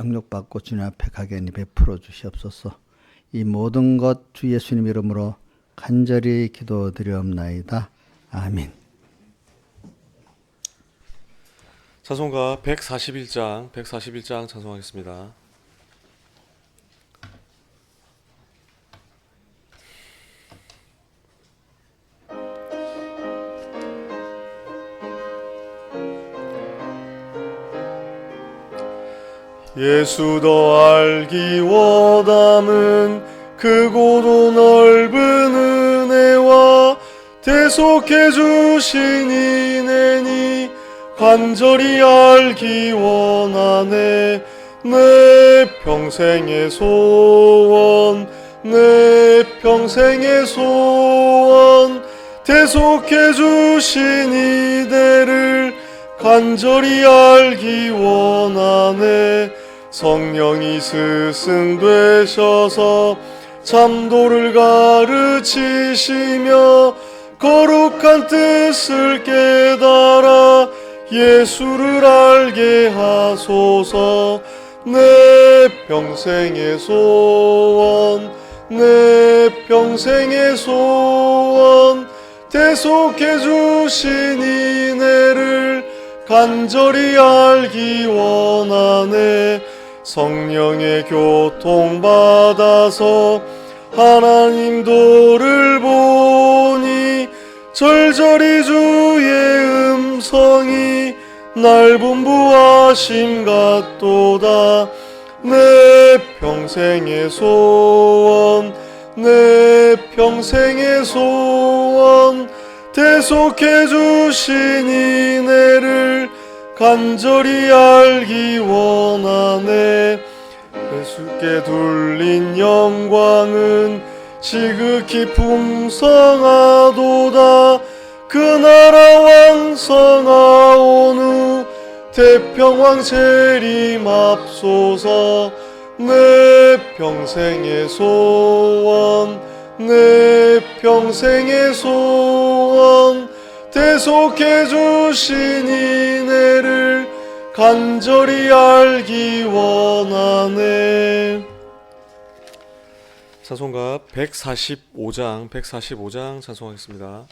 영육받고 주님 앞에 가게니 베풀어 주시옵소서. 이 모든 것 주 예수님 이름으로 간절히 기도드리옵나이다. 아멘. 찬송가 141장 찬송하겠습니다. 예수 더 알기 원함은 크고도 넓은 은혜와 대속해 주신 이내니 간절히 알기 원하네. 내 평생의 소원, 내 평생의 소원, 대속해 주신 이내를 간절히 알기 원하네. 성령이 스승되셔서 참도를 가르치시며 거룩한 뜻을 깨달아 예수를 알게 하소서. 내 평생의 소원, 내 평생의 소원, 대속해 주신 이내를 간절히 알기 원하네. 성령의 교통받아서 하나님 도를 보니 절절히 주의 음성이 날 분부하심 같도다. 내 평생의 소원, 내 평생의 소원, 대속해 주신 이내를 간절히 알기 원하네. 예수께 둘린 영광은 지극히 풍성하도다. 그 나라 왕성하오누 태평왕 재림합소서. 내 평생의 소원, 내 평생의 소원, 대속해 주신 이내를 간절히 알기 원하네. 찬송가 145장 찬송하겠습니다.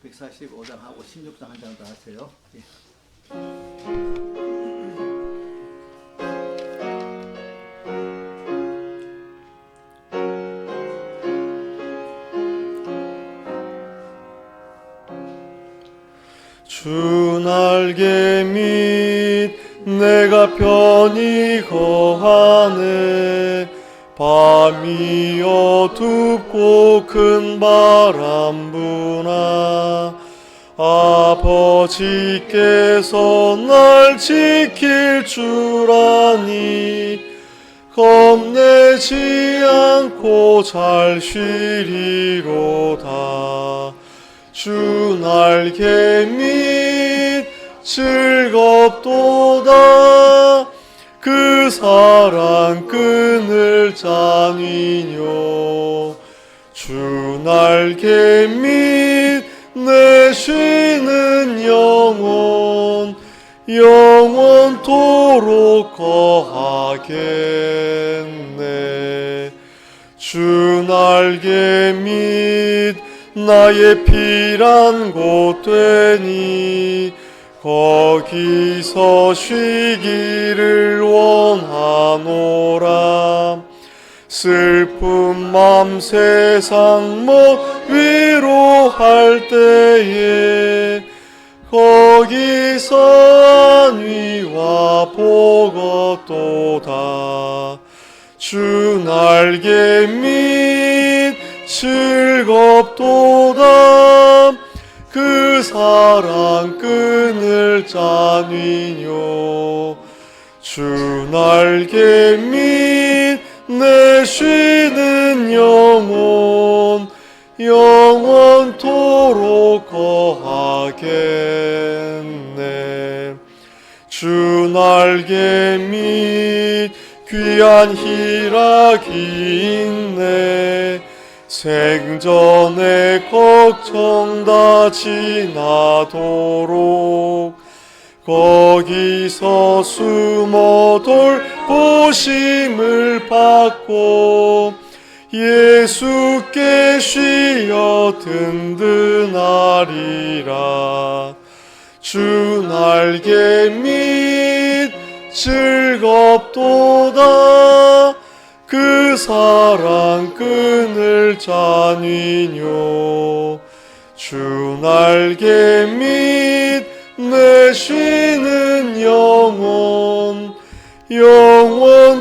145장하고 16장 한 장 더 하세요. 예. 주 날개 밑 내가 편히 거하네. 밤이 어둡고 큰 바람 부나 아버지께서 날 지킬 줄 아니 겁내지 않고 잘 쉬리로다. 주 날개 밑 즐겁도다. 그 사랑 끈을 짜니뇨. 주 날개 밑 내 쉬는 영혼 영원토록 거하겠네. 주 날개 밑 나의 피란 곳 되니 거기서 쉬기를 원하노라. 슬픈 맘 세상 못 위로할 때에 거기서 안위와 복얻도다. 주 날개 밑 즐겁도다. 그 사랑 끈을 짜니뇨. 주 날개 밑 내 쉬는 영혼 영원토록 거하겠네. 주 날개 밑 귀한 희락이 있네. 생전의 걱정 다 지나도록 거기서 숨어 돌보심을 받고 예수께 쉬어 든든하리라. 주 날개 밑 즐겁도다. 그 사랑 끊을 자니뇨. 주 날개 밑 내 쉬는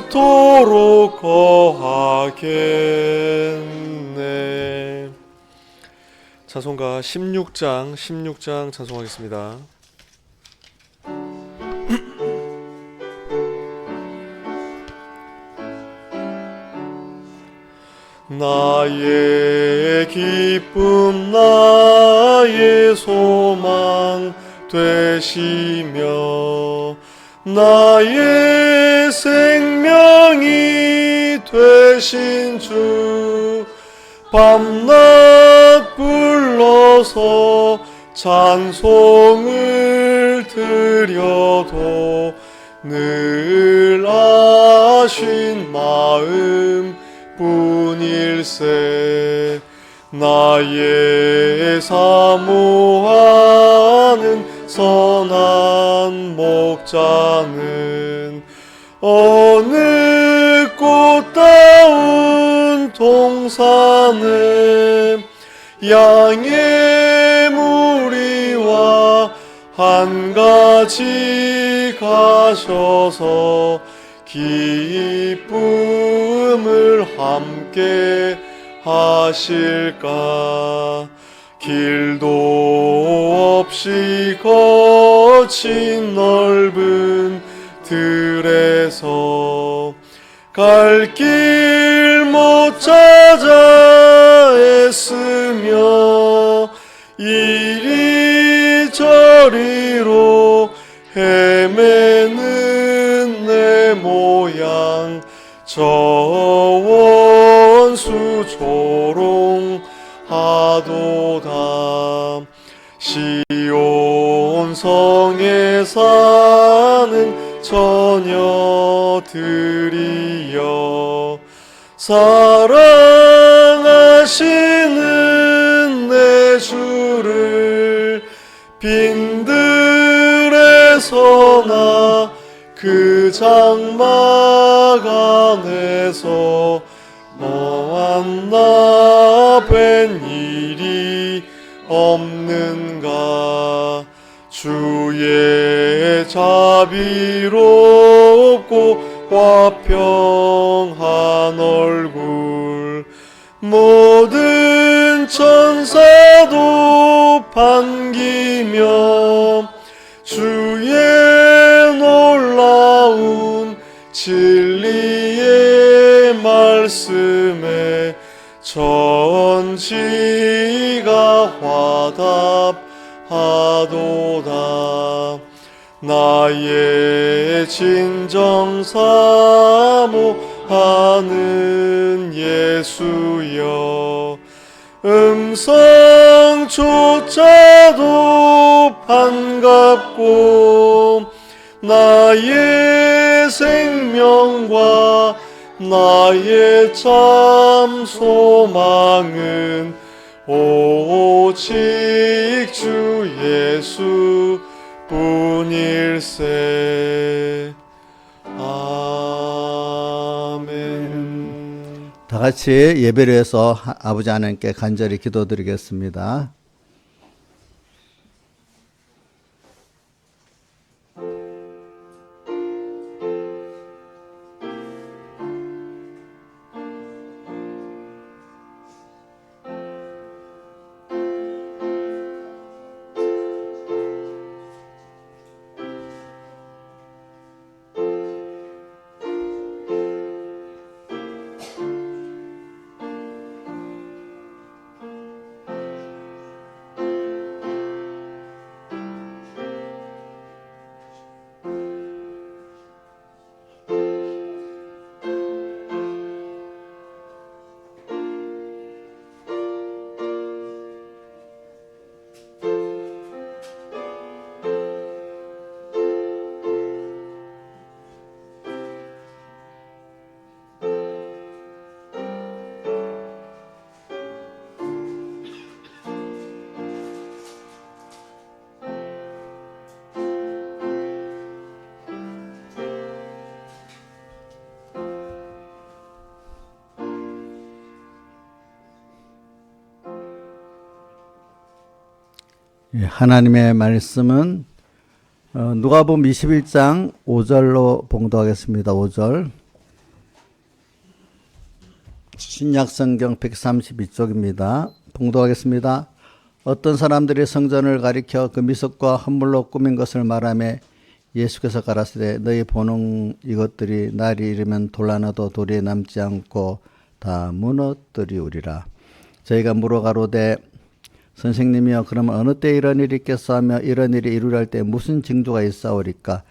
영원토록 거하겠네. 찬송가 16장 찬송하겠습니다. 나의 기쁨 나의 소망 되시며 나의 생명이 되신 주 밤낮 불러서 찬송을 드려도 늘 아신 마음 뿐일세. 나의 사모하는 선한 목자는 어느 꽃다운 동산에 양의 무리와 한 가지 가셔서 기쁨을 함께 하실까. 길도 없이 거친 넓은 들에서 갈 길 못 찾아 애쓰며 이리저리로 헤매는 내 모양 저 원수 조롱하도다. 시온 성에 사는 처녀들이여 사랑하시는 내 주를 빈들에서 나 그 장막 안에서 만나 뵌 일이 없는가. 주의 자비롭고 화평한 얼굴 모든 천사도 반기며 주의 놀라운 진리의 말씀에 전지가 화답하도다. 나의 진정 사모하는 예수여 음성조차도 반갑고 나의 생명과 나의 참 소망은 오직 주 예수 뿐일세. 아멘. 다 같이 예배를 해서 아버지 하나님께 간절히 기도드리겠습니다. 예, 하나님의 말씀은 누가복음 21장 5절로 봉독하겠습니다. 5절. 신약성경 132쪽입니다. 봉독하겠습니다. 어떤 사람들이 성전을 가리켜 그 미석과 헌물로 꾸민 것을 말하며 예수께서 가라사대 너희 보는 이것들이 날이 이르면 돌아나도 돌이 남지 않고 다 무너뜨리우리라. 저희가 물어가로되 선생님이여 그러면 어느 때 이런 일이 있겠어 하며 이런 일이 이루려 할 때 무슨 징조가 있사오리까?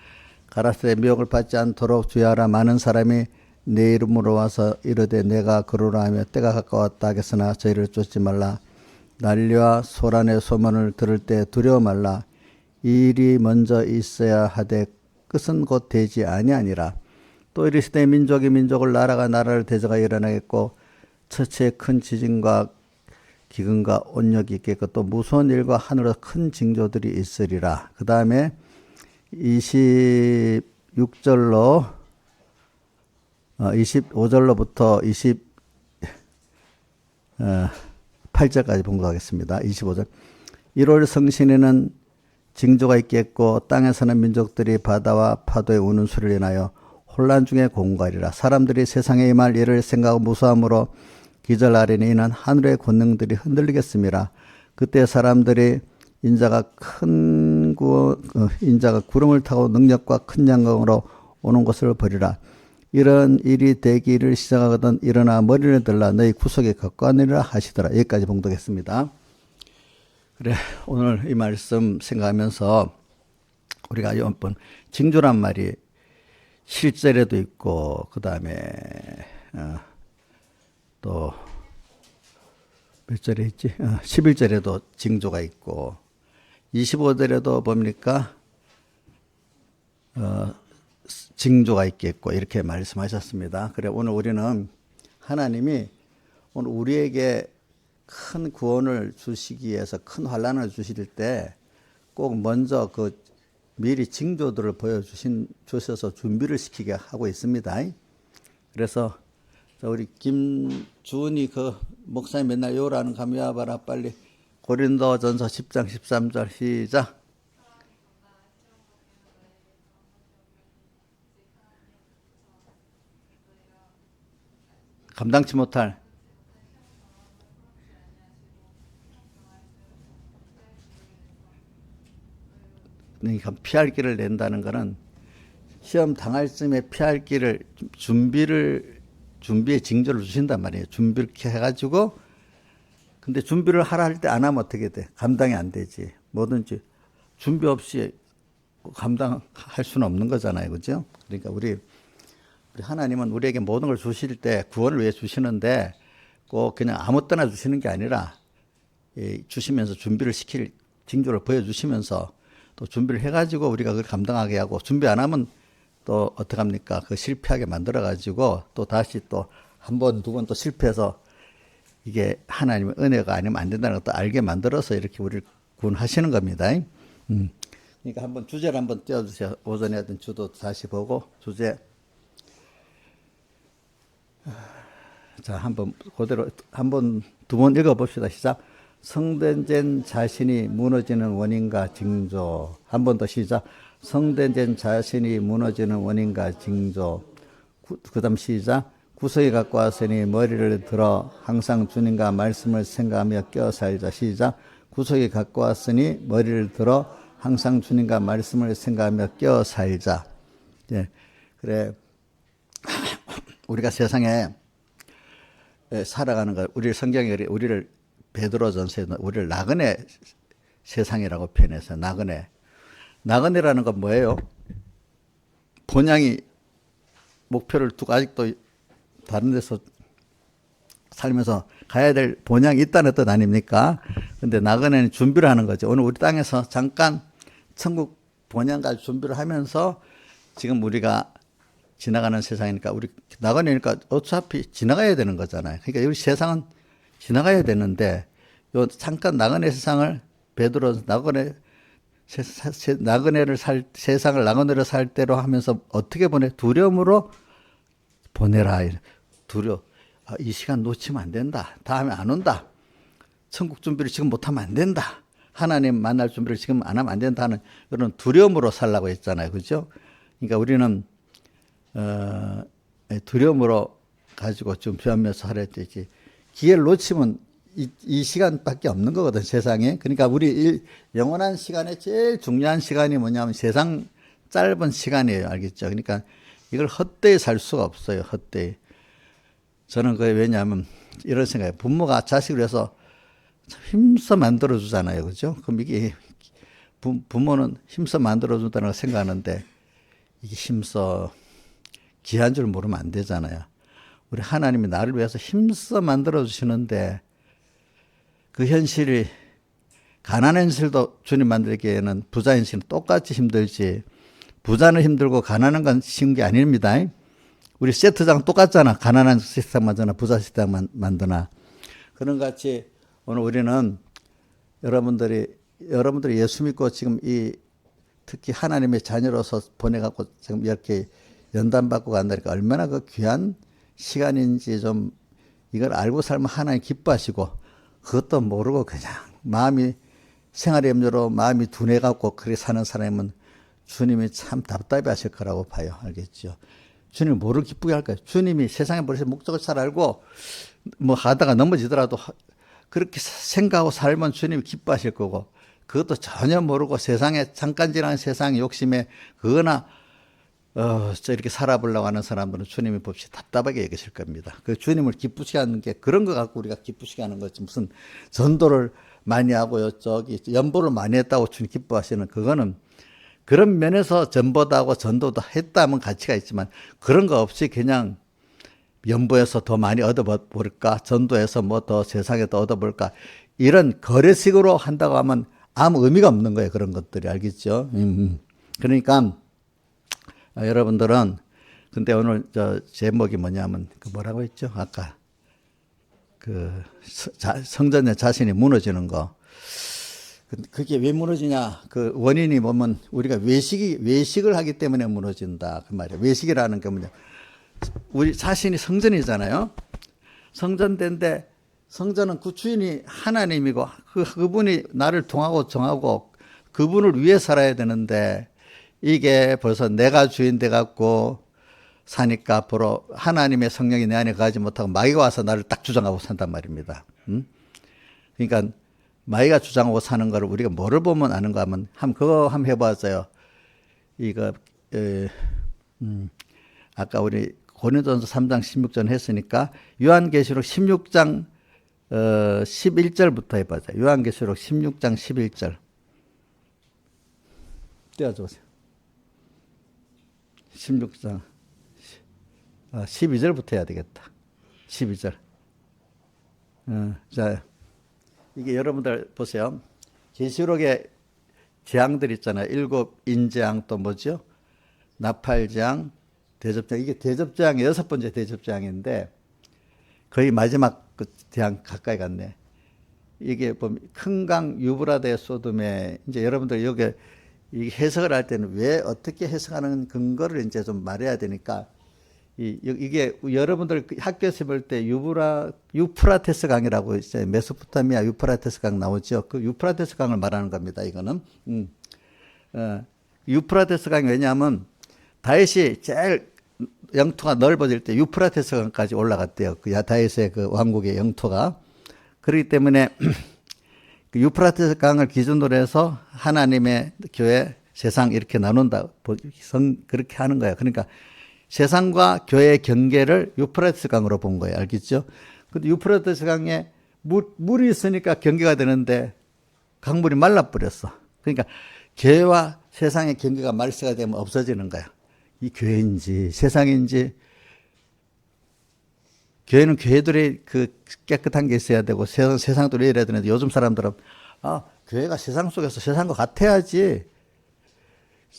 가라사대 미혹을 받지 않도록 주의하라. 많은 사람이 내 이름으로 와서 이르되 내가 그러라 하며 때가 가까웠다 하겠으나 저희를 쫓지 말라. 난리와 소란의 소문을 들을 때 두려워 말라. 이 일이 먼저 있어야 하되 끝은 곧 되지 아니하니라. 또 이르시되 민족이 민족을 나라가 나라를 대적하여 일어나겠고 처치에 큰 지진과 기근과 온역이 있겠고 또 무서운 일과 하늘에서 큰 징조들이 있으리라. 그 다음에 26절로 25절로부터 28절까지 봉독하겠습니다. 25절. 1월 성신에는 징조가 있겠고 땅에서는 민족들이 바다와 파도의 우는 소리를 인하여 혼란 중에 공고하리라. 사람들이 세상에 임할 일을 생각하고 무수함으로 기절 아래니 이는 하늘의 권능들이 흔들리겠습니다. 그때 사람들이 인자가 구름을 타고 능력과 큰 영광으로 오는 것을 보리라. 이런 일이 되기를 시작하거든 일어나 머리를 들라 너희 구석에 가까우니라 하시더라. 여기까지 봉독했습니다. 그래, 오늘 이 말씀 생각하면서 우리가 이번 징조란 말이 실제에도 있고 그 다음에 또 몇 절에 있지? 11절에도 징조가 있고 25절에도 뭡니까? 징조가 있겠고 이렇게 말씀하셨습니다. 그래 오늘 우리는 하나님이 오늘 우리에게 큰 구원을 주시기 위해서 큰 환난을 주실 때 꼭 먼저 그 미리 징조들을 보여주셔서 준비를 시키게 하고 있습니다. 그래서 우리 김주은이 그 목사님 맨날 요라는 감이 와봐라 빨리 고린도전서 10장 13절 시작. 감당치 못할 그러니까 피할 길을 낸다는 것은 시험 당할 쯤에 피할 길을 준비의 징조를 주신단 말이에요. 준비를 해가지고 근데 준비를 하라 할 때 안 하면 어떻게 돼? 감당이 안 되지. 뭐든지 준비 없이 감당할 수는 없는 거잖아요. 그죠? 그러니까 우리 하나님은 우리에게 모든 걸 주실 때 구원을 위해 주시는데 꼭 그냥 아무 때나 주시는 게 아니라 주시면서 준비를 시킬 징조를 보여주시면서 또 준비를 해가지고 우리가 그걸 감당하게 하고 준비 안 하면 또 어떡합니까? 그 실패하게 만들어가지고 또 다시 또 한 번, 두 번 또 실패해서 이게 하나님의 은혜가 아니면 안 된다는 것도 알게 만들어서 이렇게 우리를 구원하시는 겁니다. 그러니까 한번 주제를 한번 띄워주세요. 오전에 하던 주도 다시 보고 주제. 자, 한번 그대로 한번 두 번 읽어봅시다. 시작. 성된된 자신이 무너지는 원인과 징조. 한 번 더 시작. 성된된 자신이 무너지는 원인과 징조. 그 다음 시작. 구석에 갖고 왔으니 머리를 들어 항상 주님과 말씀을 생각하며 껴 살자. 시작. 구석에 갖고 왔으니 머리를 들어 항상 주님과 말씀을 생각하며 껴 살자. 예, 그래. 우리가 세상에 살아가는 것, 우리 성경이 우리를 베드로전서에 우리를 나그네 세상이라고 표현해서 나그네라는 건 뭐예요? 본향이 목표를 두고 아직도 다른 데서 살면서 가야 될 본향이 있다는 뜻 아닙니까? 근데 나그네는 준비를 하는 거죠. 오늘 우리 땅에서 잠깐 천국 본향 갈 준비를 하면서 지금 우리가 지나가는 세상이니까 우리 나그네니까 어차피 지나가야 되는 거잖아요. 그러니까 우리 세상은 지나가야 되는데 요 잠깐 나그네 세상을 베드로 나그네를 세상을 나그네로 살 때로 하면서 어떻게 보내? 두려움으로 보내라. 이 시간 놓치면 안 된다. 다음에 안 온다. 천국 준비를 지금 못하면 안 된다. 하나님 만날 준비를 지금 안 하면 안 된다는 그런 두려움으로 살라고 했잖아요. 그죠? 그러니까 우리는, 두려움으로 가지고 준비하면서 살아야 되지. 기회를 놓치면 이 시간밖에 없는 거거든, 세상에. 그러니까 우리 영원한 시간에 제일 중요한 시간이 뭐냐면 세상 짧은 시간이에요. 알겠죠? 그러니까 이걸 헛되이 살 수가 없어요. 헛되이. 저는 그게 왜냐하면 이런 생각이에요. 부모가 자식을 위해서 참 힘써 만들어주잖아요. 그죠? 그럼 이게 부모는 힘써 만들어준다는 걸 생각하는데 이게 힘써 귀한 줄 모르면 안 되잖아요. 우리 하나님이 나를 위해서 힘써 만들어주시는데 그 현실이 가난한 현실도 주님 만들기에는 부자 현실은 똑같이 힘들지 부자는 힘들고 가난한 건 쉬운 게 아닙니다. 우리 세트장 똑같잖아. 가난한 세트장 만드나 부자 세트장 만드나. 그런 같이 오늘 우리는 여러분들이 예수 믿고 지금 특히 하나님의 자녀로서 보내갖고 지금 이렇게 연단받고 간다니까 얼마나 그 귀한 시간인지 좀 이걸 알고 살면 하나님 기뻐하시고 그것도 모르고 그냥 마음이 생활의 염려로 마음이 둔해갖고 그렇게 사는 사람은 주님이 참 답답해 하실 거라고 봐요. 알겠죠? 주님이 뭐를 기쁘게 할까요? 주님이 세상에 버리신 목적을 잘 알고 뭐 하다가 넘어지더라도 그렇게 생각하고 살면 주님이 기뻐하실 거고 그것도 전혀 모르고 세상에 잠깐 지나는 세상 욕심에 그거나 이렇게 살아보려고 하는 사람들은 주님이 봅시 답답하게 여기실 겁니다. 그 주님을 기쁘시게 하는 게 그런 거 갖고 우리가 기쁘시게 하는 거지 무슨 전도를 많이 하고요. 연보를 많이 했다고 주님 기뻐하시는 그거는 그런 면에서 전보다고 전도도 했다면 가치가 있지만 그런 거 없이 그냥 연보에서 더 많이 얻어볼까 전도에서 뭐 더 세상에 더 얻어볼까 이런 거래식으로 한다고 하면 아무 의미가 없는 거예요. 그런 것들이 알겠죠? 그러니까 여러분들은 근데 오늘 제목이 뭐냐면 그 뭐라고 했죠? 아까 그 성전의 자신이 무너지는 거. 그게 왜 무너지냐? 그 원인이 보면 우리가 외식을 하기 때문에 무너진다. 그 말이에요. 외식이라는 게 뭐냐? 우리 자신이 성전이잖아요. 성전인데 성전은 그 주인이 하나님이고 그분이 나를 통하고 정하고 그분을 위해 살아야 되는데 이게 벌써 내가 주인 돼 갖고 사니까 앞으로 하나님의 성령이 내 안에 가지 못하고 마귀가 와서 나를 딱 주장하고 산단 말입니다. 그러니까 마귀가 주장하고 사는 거를 우리가 뭐를 보면 아는가 하면 그거 한번 해봤어요. 이거 아까 우리 고린도전서 3장 16절 했으니까 요한계시록 16장 11절부터 해보자. 요한계시록 16장 11절 떼어줘보세요. 16장 12절부터 해야 되겠다. 12절. 자, 이게 여러분들 보세요. 계시록에 재앙들 있잖아요. 7 인재앙 또 뭐죠? 나팔재앙, 대접재앙. 이게 대접재앙이 6번째 대접재앙인데 거의 마지막 그 재앙 가까이 갔네. 이게 보면 큰 강 유브라데 소돔에 이제 여러분들 여기 이 해석을 할 때는 왜 어떻게 해석하는 근거를 이제 좀 말해야 되니까 이게 여러분들 학교에서 볼 때 유프라테스 강이라고 있어요. 메소포타미아 유프라테스 강 나오죠. 그 유프라테스 강을 말하는 겁니다. 이거는 유프라테스 강이 왜냐하면 다윗이 제일 영토가 넓어질 때 유프라테스 강까지 올라갔대요. 그 다윗의 그 왕국의 영토가 그렇기 때문에 그 유프라테스 강을 기준으로 해서 하나님의 교회, 세상 이렇게 나눈다. 그렇게 하는 거예요. 그러니까 세상과 교회의 경계를 유프라테스 강으로 본 거예요. 알겠죠? 근데 유프라테스 강에 물이 있으니까 경계가 되는데 강물이 말라버렸어. 그러니까 교회와 세상의 경계가 말세가 되면 없어지는 거야. 이 교회인지 세상인지 교회는 교회들이 그 깨끗한 게 있어야 되고 세상도 이래야 되는데 요즘 사람들은 교회가 세상 속에서 세상과 같아야지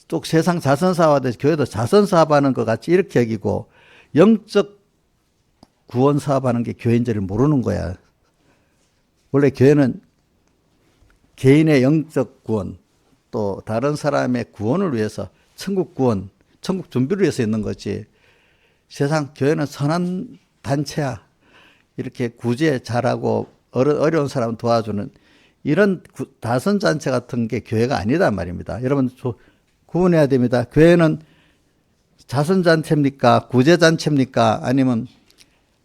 또 세상 자선사업하듯이 교회도 자선사업하는 것 같이 이렇게 여기고 영적 구원 사업하는 게 교회인 줄을 모르는 거야. 원래 교회는 개인의 영적 구원 또 다른 사람의 구원을 위해서 천국 구원, 천국 준비를 위해서 있는 거지. 세상 교회는 선한 단체야. 이렇게 구제 잘하고 어려운 사람 도와주는 이런 다선잔치 같은 게 교회가 아니다 말입니다. 여러분 구분해야 됩니다. 교회는 자선잔치입니까? 구제잔치입니까? 아니면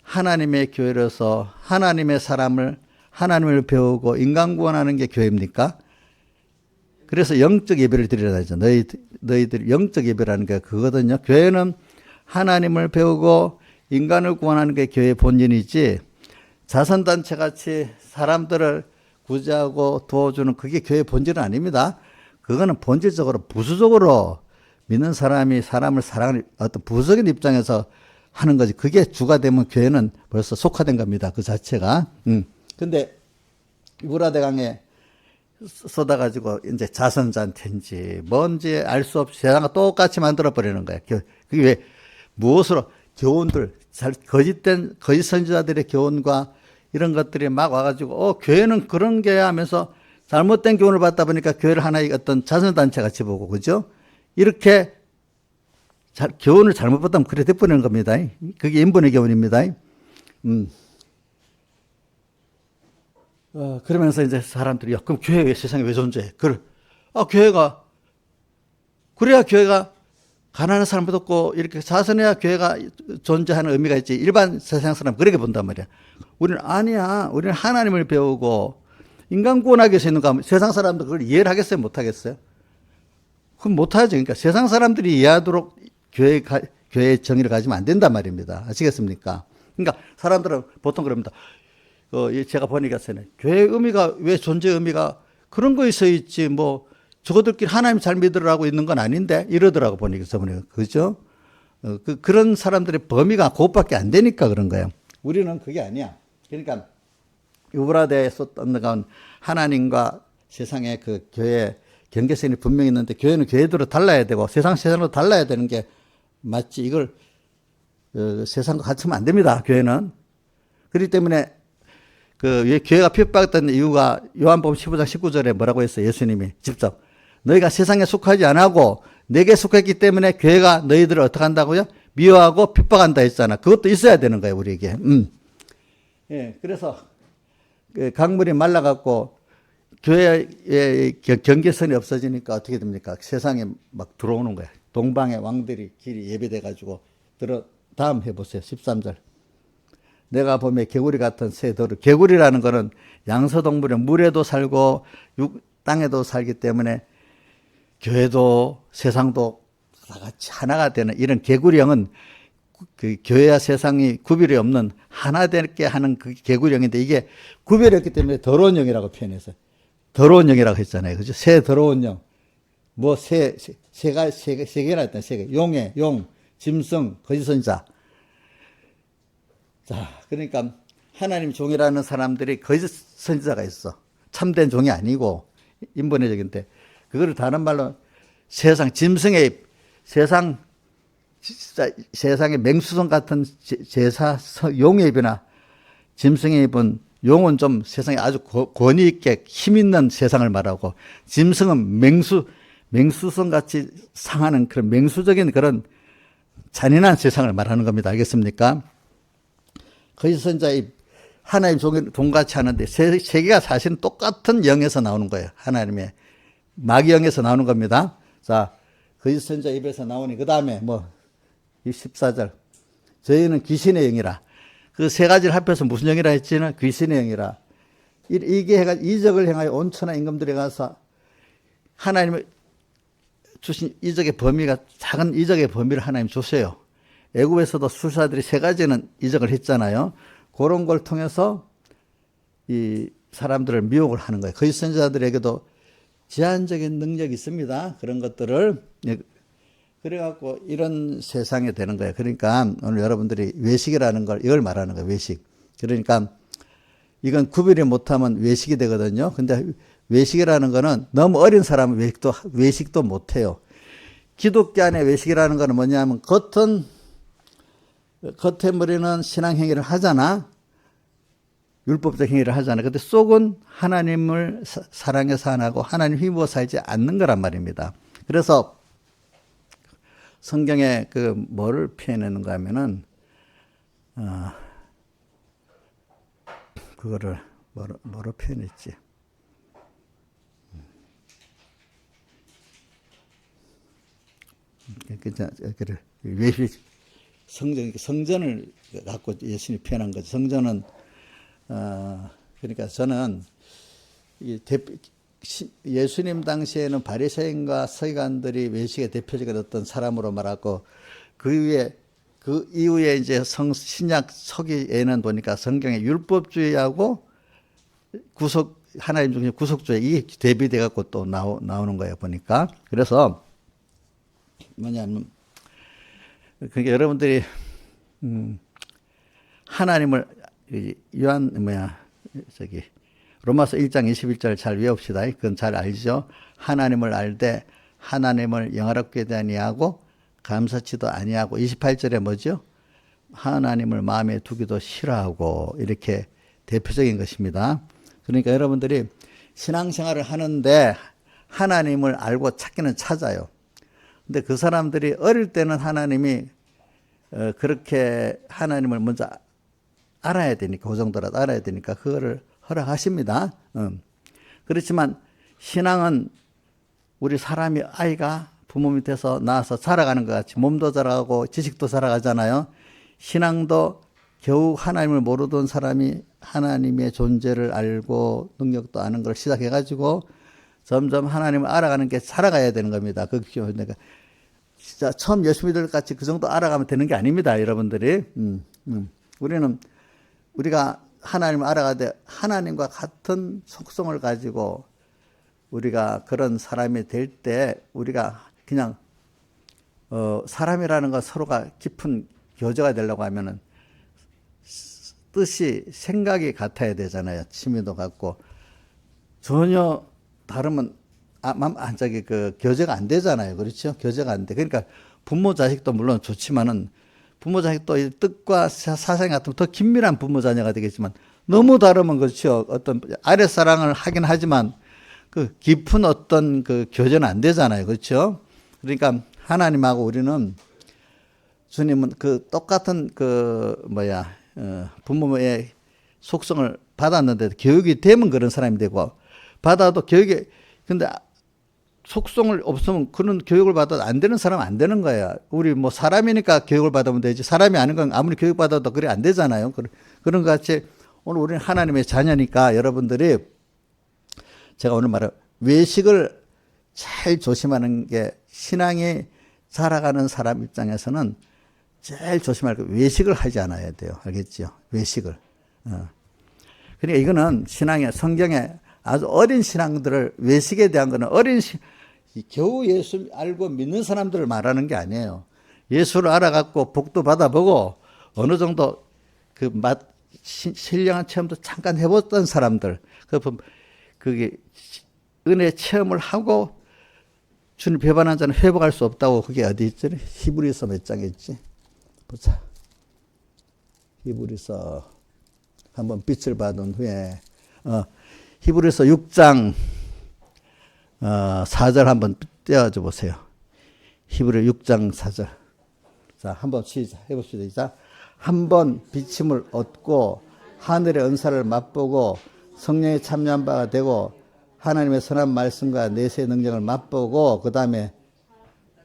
하나님의 교회로서 하나님의 사람을 하나님을 배우고 인간 구원하는 게 교회입니까? 그래서 영적 예배를 드리라 하죠. 너희들 영적 예배라는 게 그거거든요. 교회는 하나님을 배우고 인간을 구원하는 게 교회의 본질이지, 자선단체 같이 사람들을 구제하고 도와주는 그게 교회의 본질은 아닙니다. 그거는 본질적으로 부수적으로 믿는 사람이 사람을 사랑하는 어떤 부수적인 입장에서 하는 거지. 그게 주가 되면 교회는 벌써 속화된 겁니다. 그 자체가. 근데 유브라데강에 쏟아가지고 이제 자선잔치인지 뭔지 알 수 없이 세상과 똑같이 만들어버리는 거예요. 그게 왜 무엇으로 교훈들, 거짓 선지자들의 교훈과 이런 것들이 막 와가지고 교회는 그런 교회야 하면서 잘못된 교훈을 받다 보니까 교회를 하나의 어떤 자선단체 같이 보고, 그죠? 이렇게 교훈을 잘못 받다면 그래 돼버리는 겁니다. 그게 인본의 교훈입니다. 그러면서 이제 사람들이, 그럼 교회 왜 세상에 왜 존재해? 교회가, 그래야 교회가 가난한 사람도 없고 이렇게 자선해야 교회가 존재하는 의미가 있지. 일반 세상 사람 그렇게 본단 말이야. 우리는 아니야. 우리는 하나님을 배우고 인간 구원하기 위해서 있는 거 하면 세상 사람도 그걸 이해를 하겠어요? 못 하겠어요? 그럼 못 하죠. 그러니까 세상 사람들이 이해하도록 교회의 정의를 가지면 안 된단 말입니다. 아시겠습니까? 그러니까 사람들은 보통 그럽니다. 제가 보니까 교회의 의미가, 왜 존재의 의미가 그런 거에 서 있지, 뭐, 저거들끼리 하나님 잘 믿으라고 있는 건 아닌데, 이러더라고 보니까, 그죠? 그런 사람들의 범위가 그것밖에 안 되니까 그런 거예요. 우리는 그게 아니야. 그러니까, 유브라데에서 떠나간 하나님과 세상의 그 교회 경계선이 분명히 있는데, 교회는 교회대로 달라야 되고, 세상으로 달라야 되는 게 맞지. 이걸, 세상과 같이 하면 안 됩니다, 교회는. 그렇기 때문에, 왜 교회가 핍박했던 이유가 요한복음 15장 19절에 뭐라고 했어요? 예수님이 직접. 너희가 세상에 속하지 않고 내게 속했기 때문에 교회가 너희들을 어떻게 한다고요? 미워하고 핍박한다 했잖아. 그것도 있어야 되는 거예요, 우리에게. 예, 그래서 강물이 말라갖고 교회의 경계선이 없어지니까 어떻게 됩니까? 세상에 막 들어오는 거야. 동방의 왕들이 길이 예배돼가지고 다음 해보세요. 13절. 내가 보면 개구리 같은 새 더루. 개구리라는 거는 양서동물은 물에도 살고 땅에도 살기 때문에 교회도 세상도 다 같이 하나가 되는 이런 개구리형은 그 교회와 세상이 구별이 없는 하나 되게 하는 그 개구리형인데, 이게 구별이 없기 때문에 더러운 영이라고 표현했어요. 더러운 영이라고 했잖아요. 그죠? 새 더러운 영. 뭐 새가 세 개나 했다. 세 개. 용, 짐승, 거짓 선지자. 자, 그러니까 하나님 종이라는 사람들이 거짓 선지자가 있어. 참된 종이 아니고 인본의 적인데, 그거를 다른 말로 짐승의 세상의 맹수성 같은 제사 용의 입이나 짐승의 입은, 용은 좀 세상에 아주 권위 있게 힘 있는 세상을 말하고, 짐승은 맹수성 같이 상하는 그런 맹수적인 그런 잔인한 세상을 말하는 겁니다. 알겠습니까? 거짓 선자의 하나님 종같이 하는데 세 개가 사실은 똑같은 영에서 나오는 거예요. 하나님의 마귀 영에서 나오는 겁니다. 자, 거짓 선자 입에서 나오니 그 다음에 14절. 저희는 귀신의 영이라. 그 세 가지를 합해서 무슨 영이라 했지는 귀신의 영이라. 이게 해가지고 이적을 행하여 온 천하 임금들에 가서 하나님의 주신 이적의 범위가, 작은 이적의 범위를 하나님 주세요. 애굽에서도 술사들이 세 가지는 이적을 했잖아요. 그런 걸 통해서 이 사람들을 미혹을 하는 거예요. 거짓 선지자들에게도 제한적인 능력이 있습니다. 그런 것들을. 그래갖고 이런 세상이 되는 거예요. 그러니까 오늘 여러분들이 외식이라는 걸, 이걸 말하는 거예요. 외식. 그러니까 이건 구별이 못하면 외식이 되거든요. 근데 외식이라는 거는 너무 어린 사람은 외식도 못해요. 기독교 안에 외식이라는 거는 뭐냐면 겉에 머리는 신앙 행위를 하잖아. 율법적 행위를 하잖아. 근데 속은 하나님을 사랑해서 안 하고 하나님 힘입어 살지 않는 거란 말입니다. 그래서 성경에 뭐를 표현하는가 하면은, 그거를 뭐로 표현했지? 그를 외식 성전을 갖고 예수님이 표현한 거죠. 성전은 그러니까 저는 예수님 당시에는 바리새인과 서기관들이 외식의 대표적인 어떤 사람으로 말하고 그 이후에 이제 신약 서기에는 보니까 성경에 율법주의하고 하나님 중에 구속주의 이게 대비돼 갖고 또 나오는 거예요 보니까. 그래서 뭐냐면 그러니까 여러분들이 하나님을 로마서 1장 21절 잘 외웁시다. 그건 잘 알죠. 하나님을 알되 하나님을 영화롭게 아니하고 감사치도 아니하고 28절에 뭐죠? 하나님을 마음에 두기도 싫어하고 이렇게 대표적인 것입니다. 그러니까 여러분들이 신앙생활을 하는데 하나님을 알고 찾기는 찾아요. 근데 그 사람들이 어릴 때는 하나님이 그렇게 하나님을 먼저 알아야 되니까 그 정도라도 알아야 되니까 그거를 허락하십니다. 그렇지만 신앙은 우리 사람이 아이가 부모 밑에서 나와서 자라가는 것 같이 몸도 자라가고 지식도 자라가잖아요. 신앙도 겨우 하나님을 모르던 사람이 하나님의 존재를 알고 능력도 아는 걸 시작해가지고 점점 하나님을 알아가는 게 자라가야 되는 겁니다. 그러니까 진짜 처음 예수 믿을 같이 그 정도 알아가면 되는 게 아닙니다, 여러분들이. 우리가 하나님을 알아가되 하나님과 같은 속성을 가지고 우리가 그런 사람이 될 때 우리가 그냥 사람이라는 것 서로가 깊은 교제가 되려고 하면은 뜻이 생각이 같아야 되잖아요. 취미도 같고 전혀 다르면 교제가 안 되잖아요. 그렇죠? 교제가 안 돼. 그러니까 부모 자식도 물론 좋지만은 부모 자식도 이 뜻과 사상이 같으면 더 긴밀한 부모 자녀가 되겠지만 너무 다르면 그렇죠. 어떤 아랫사랑을 하긴 하지만 그 깊은 어떤 그 교제는 안 되잖아요. 그렇죠? 그러니까 하나님하고 우리는 주님은 그 똑같은 부모의 속성을 받았는데 교육이 되면 그런 사람이 되고 받아도 근데 속성을 없으면 그런 교육을 받아도 안 되는 사람은 안 되는 거야. 우리 뭐 사람이니까 교육을 받으면 되지. 사람이 아닌 건 아무리 교육받아도 그래 안 되잖아요. 그런 것 같이 오늘 우리는 하나님의 자녀니까 여러분들이 제가 오늘 말한 외식을 잘 조심하는 게 신앙이 자라가는 사람 입장에서는 제일 조심할 거 외식을 하지 않아야 돼요. 알겠죠? 외식을. 그러니까 이거는 신앙의 성경에 아주 어린 신앙들을 외식에 대한 거는 겨우 예수 알고 믿는 사람들을 말하는 게 아니에요. 예수를 알아갖고 복도 받아보고 어느 정도 신령한 체험도 잠깐 해봤던 사람들, 그게 은혜 체험을 하고 주님 배반한 자는 회복할 수 없다고 그게 어디 있지? 히브리서 몇 장에 있지? 보자. 히브리서 한번 빛을 받은 후에 히브리서 6장 4절 한번 떼어줘 보세요. 히브리 6장 4절. 자, 한번 해봅시다. 자, 한번 비침을 얻고 하늘의 은사를 맛보고 성령에 참여한 바가 되고 하나님의 선한 말씀과 내세의 능력을 맛보고 그 다음에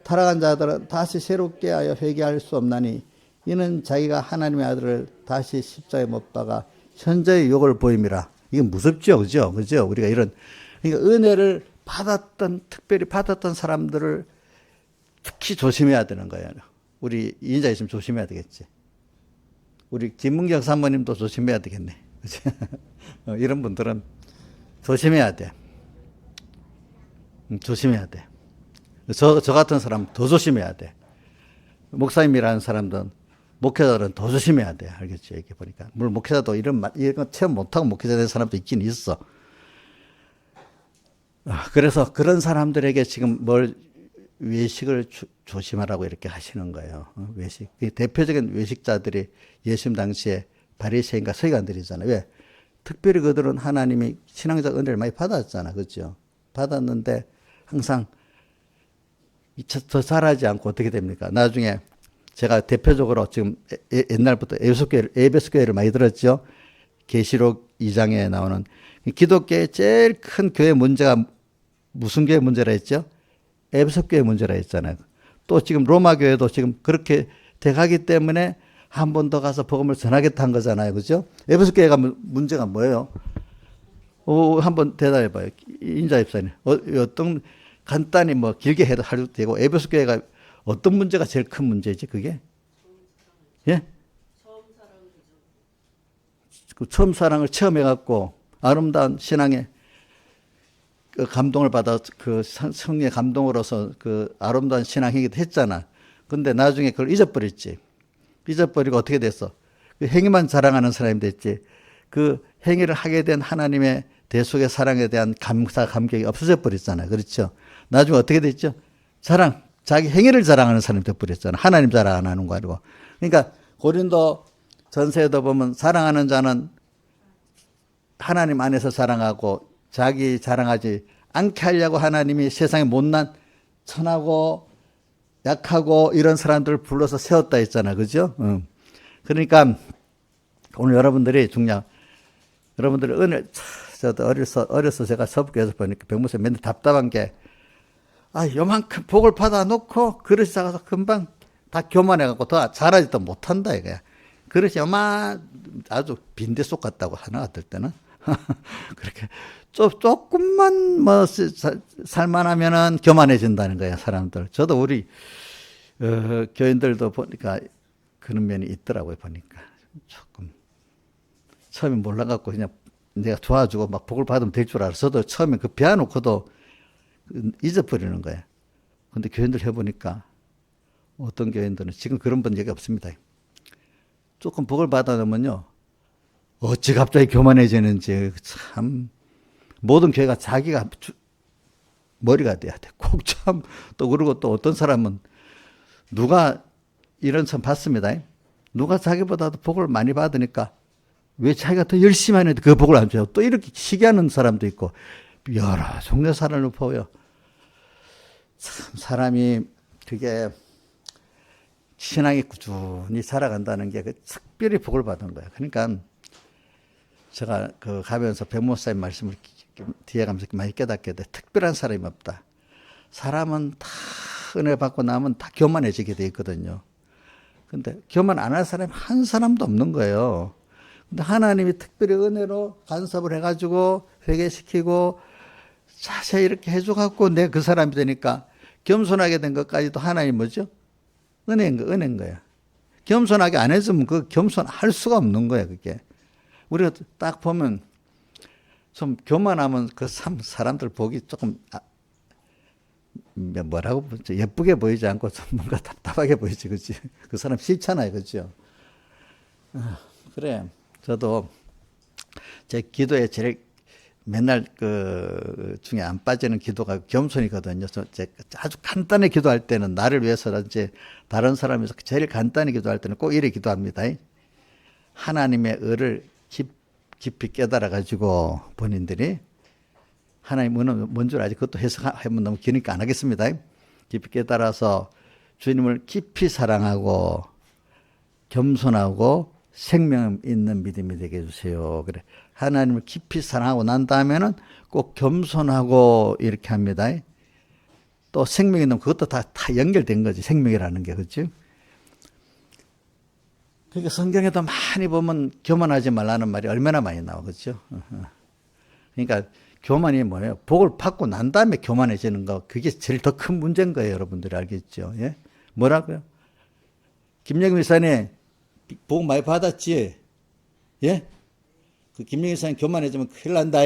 타락한 자들은 다시 새롭게 하여 회개할 수 없나니 이는 자기가 하나님의 아들을 다시 십자가에 못 박아 현재의 유혹을 보임이라. 이게 무섭죠, 그죠? 우리가 그러니까 은혜를 특별히 받았던 사람들을 특히 조심해야 되는 거예요. 우리 이인자 있으면 조심해야 되겠지. 우리 김문경 사모님도 조심해야 되겠네. 그치? 이런 분들은 조심해야 돼. 조심해야 돼. 저 같은 사람은 더 조심해야 돼. 목사님이라는 사람들은 목회자들은 더 조심해야 돼. 알겠죠? 이렇게 보니까. 물론 목회자도 이런 체험 못하고 목회자 된 사람도 있긴 있어. 그래서 그런 사람들에게 지금 외식을 조심하라고 이렇게 하시는 거예요. 외식. 대표적인 외식자들이 예수님 당시에 바리새인과 서기관들이잖아요. 왜? 특별히 그들은 하나님이 신앙적 은혜를 많이 받았잖아. 그렇죠? 받았는데 항상 더 잘하지 않고 어떻게 됩니까? 나중에 제가 대표적으로 지금 옛날부터 에베소 교회를 많이 들었죠. 계시록 2장에 나오는 기독교의 제일 큰 교회 문제가 무슨 교회 문제라 했죠? 에베소 교회 문제라 했잖아요. 또 지금 로마 교회도 지금 그렇게 돼가기 때문에 한 번 더 가서 복음을 전하겠다 한 거잖아요. 그죠? 에베소 교회가 문제가 뭐예요? 한번 대답해 봐요. 인자 집사님. 어떤 간단히 뭐 길게 해도 되고 에베소 교회가 어떤 문제가 제일 큰 문제지 그게? 예? 처음 사랑을 체험해 갖고 아름다운 신앙의 그 감동을 받아 그 성령의 감동으로서 그 아름다운 신앙 행위도 했잖아. 근데 나중에 그걸 잊어버렸지. 잊어버리고 어떻게 됐어? 그 행위만 자랑하는 사람이 됐지. 그 행위를 하게 된 하나님의 대속의 사랑에 대한 감사, 감격이 없어져 버렸잖아요. 그렇죠? 나중에 어떻게 됐죠? 자기 행위를 자랑하는 사람이 되어버렸잖아요. 하나님 자랑 안 하는 거 아니고. 그러니까 고린도 전서에도 보면 사랑하는 자는 하나님 안에서 자랑하고 자기 자랑하지 않게 하려고 하나님이 세상에 못난 천하고 약하고 이런 사람들을 불러서 세웠다 했잖아. 그죠? 그러니까 오늘 여러분들이 여러분들이 은혜, 저도 어려서 제가 서북에서 보니까 백무생 맨날 답답한 게, 요만큼 복을 받아놓고 그릇이 작아서 금방 다 교만해갖고 더 잘하지도 못한다 이거야. 그릇이 아주 빈대속 같다고 하나 어떨 때는. 그렇게 조금만 뭐 살만하면은 교만해진다는 거야 사람들. 저도 우리 교인들도 보니까 그런 면이 있더라고요. 보니까 조금 처음에 몰라갖고 그냥 내가 도와주고 막 복을 받으면 될 줄 알았어도 처음에 그 배워놓고도 잊어버리는 거야. 근데 교인들 해보니까 어떤 교인들은 지금 그런 분 얘기 없습니다. 조금 복을 받아놓으면요 어찌 갑자기 교만해지는지 참 모든 교회가 자기가 머리가 돼야 돼. 꼭 참 또 그리고 또 어떤 사람은 누가 이런 참 봤습니다. 누가 자기보다도 복을 많이 받으니까 왜 자기가 더 열심히 하는데 그 복을 안 줘요. 또 이렇게 시기하는 사람도 있고 여러 종류의 사람을 보여. 참 사람이 그게 신앙이 꾸준히 살아간다는 게 특별히 복을 받은 거예요. 그러니까 제가 그 가면서 백목사님 말씀을 뒤에 가면서 많이 깨닫게 돼. 특별한 사람이 없다. 사람은 다 은혜 받고 나면 다 교만해지게 돼 있거든요. 근데 교만 안 할 사람이 한 사람도 없는 거예요. 근데 하나님이 특별히 은혜로 간섭을 해가지고 회개시키고 자세히 이렇게 해줘갖고 내 그 사람이 되니까 겸손하게 된 것까지도 하나님 뭐죠? 은혜인 거야. 겸손하게 안 해주면 그 겸손할 수가 없는 거야, 그게. 우리가 딱 보면 좀 교만하면 그 사람들 보기 조금 뭐라고 보죠? 예쁘게 보이지 않고 좀 뭔가 답답하게 보이지, 그치? 그 사람 싫잖아요, 그죠? 그래. 저도 제 기도에 제일 맨날 그 중에 안 빠지는 기도가 겸손이거든요. 아주 간단히 기도할 때는 나를 위해서라든지 다른 사람에서 제일 간단히 기도할 때는 꼭 이렇게 기도합니다. 하나님의 의를 깊이 깨달아 가지고 본인들이 하나님 의는 뭔 줄 알지? 그것도 해석하면 너무 기니까 안 하겠습니다. 깊이 깨달아서 주님을 깊이 사랑하고 겸손하고 생명 있는 믿음이 되게 해주세요. 그래. 하나님을 깊이 사랑하고 난 다음에는 꼭 겸손하고 이렇게 합니다. 또 생명 있는 그것도 다 연결된 거지. 생명이라는 게. 그렇지? 그러니까 성경에도 많이 보면 교만하지 말라는 말이 얼마나 많이 나와. 그렇죠? 그러니까 교만이 뭐예요? 복을 받고 난 다음에 교만해지는 거. 그게 제일 더 큰 문제인 거예요. 여러분들이 알겠죠? 예? 뭐라고요? 김영민 사님 복 많이 받았지? 예? 그 김영희 사님 교만해지면 큰일 난다.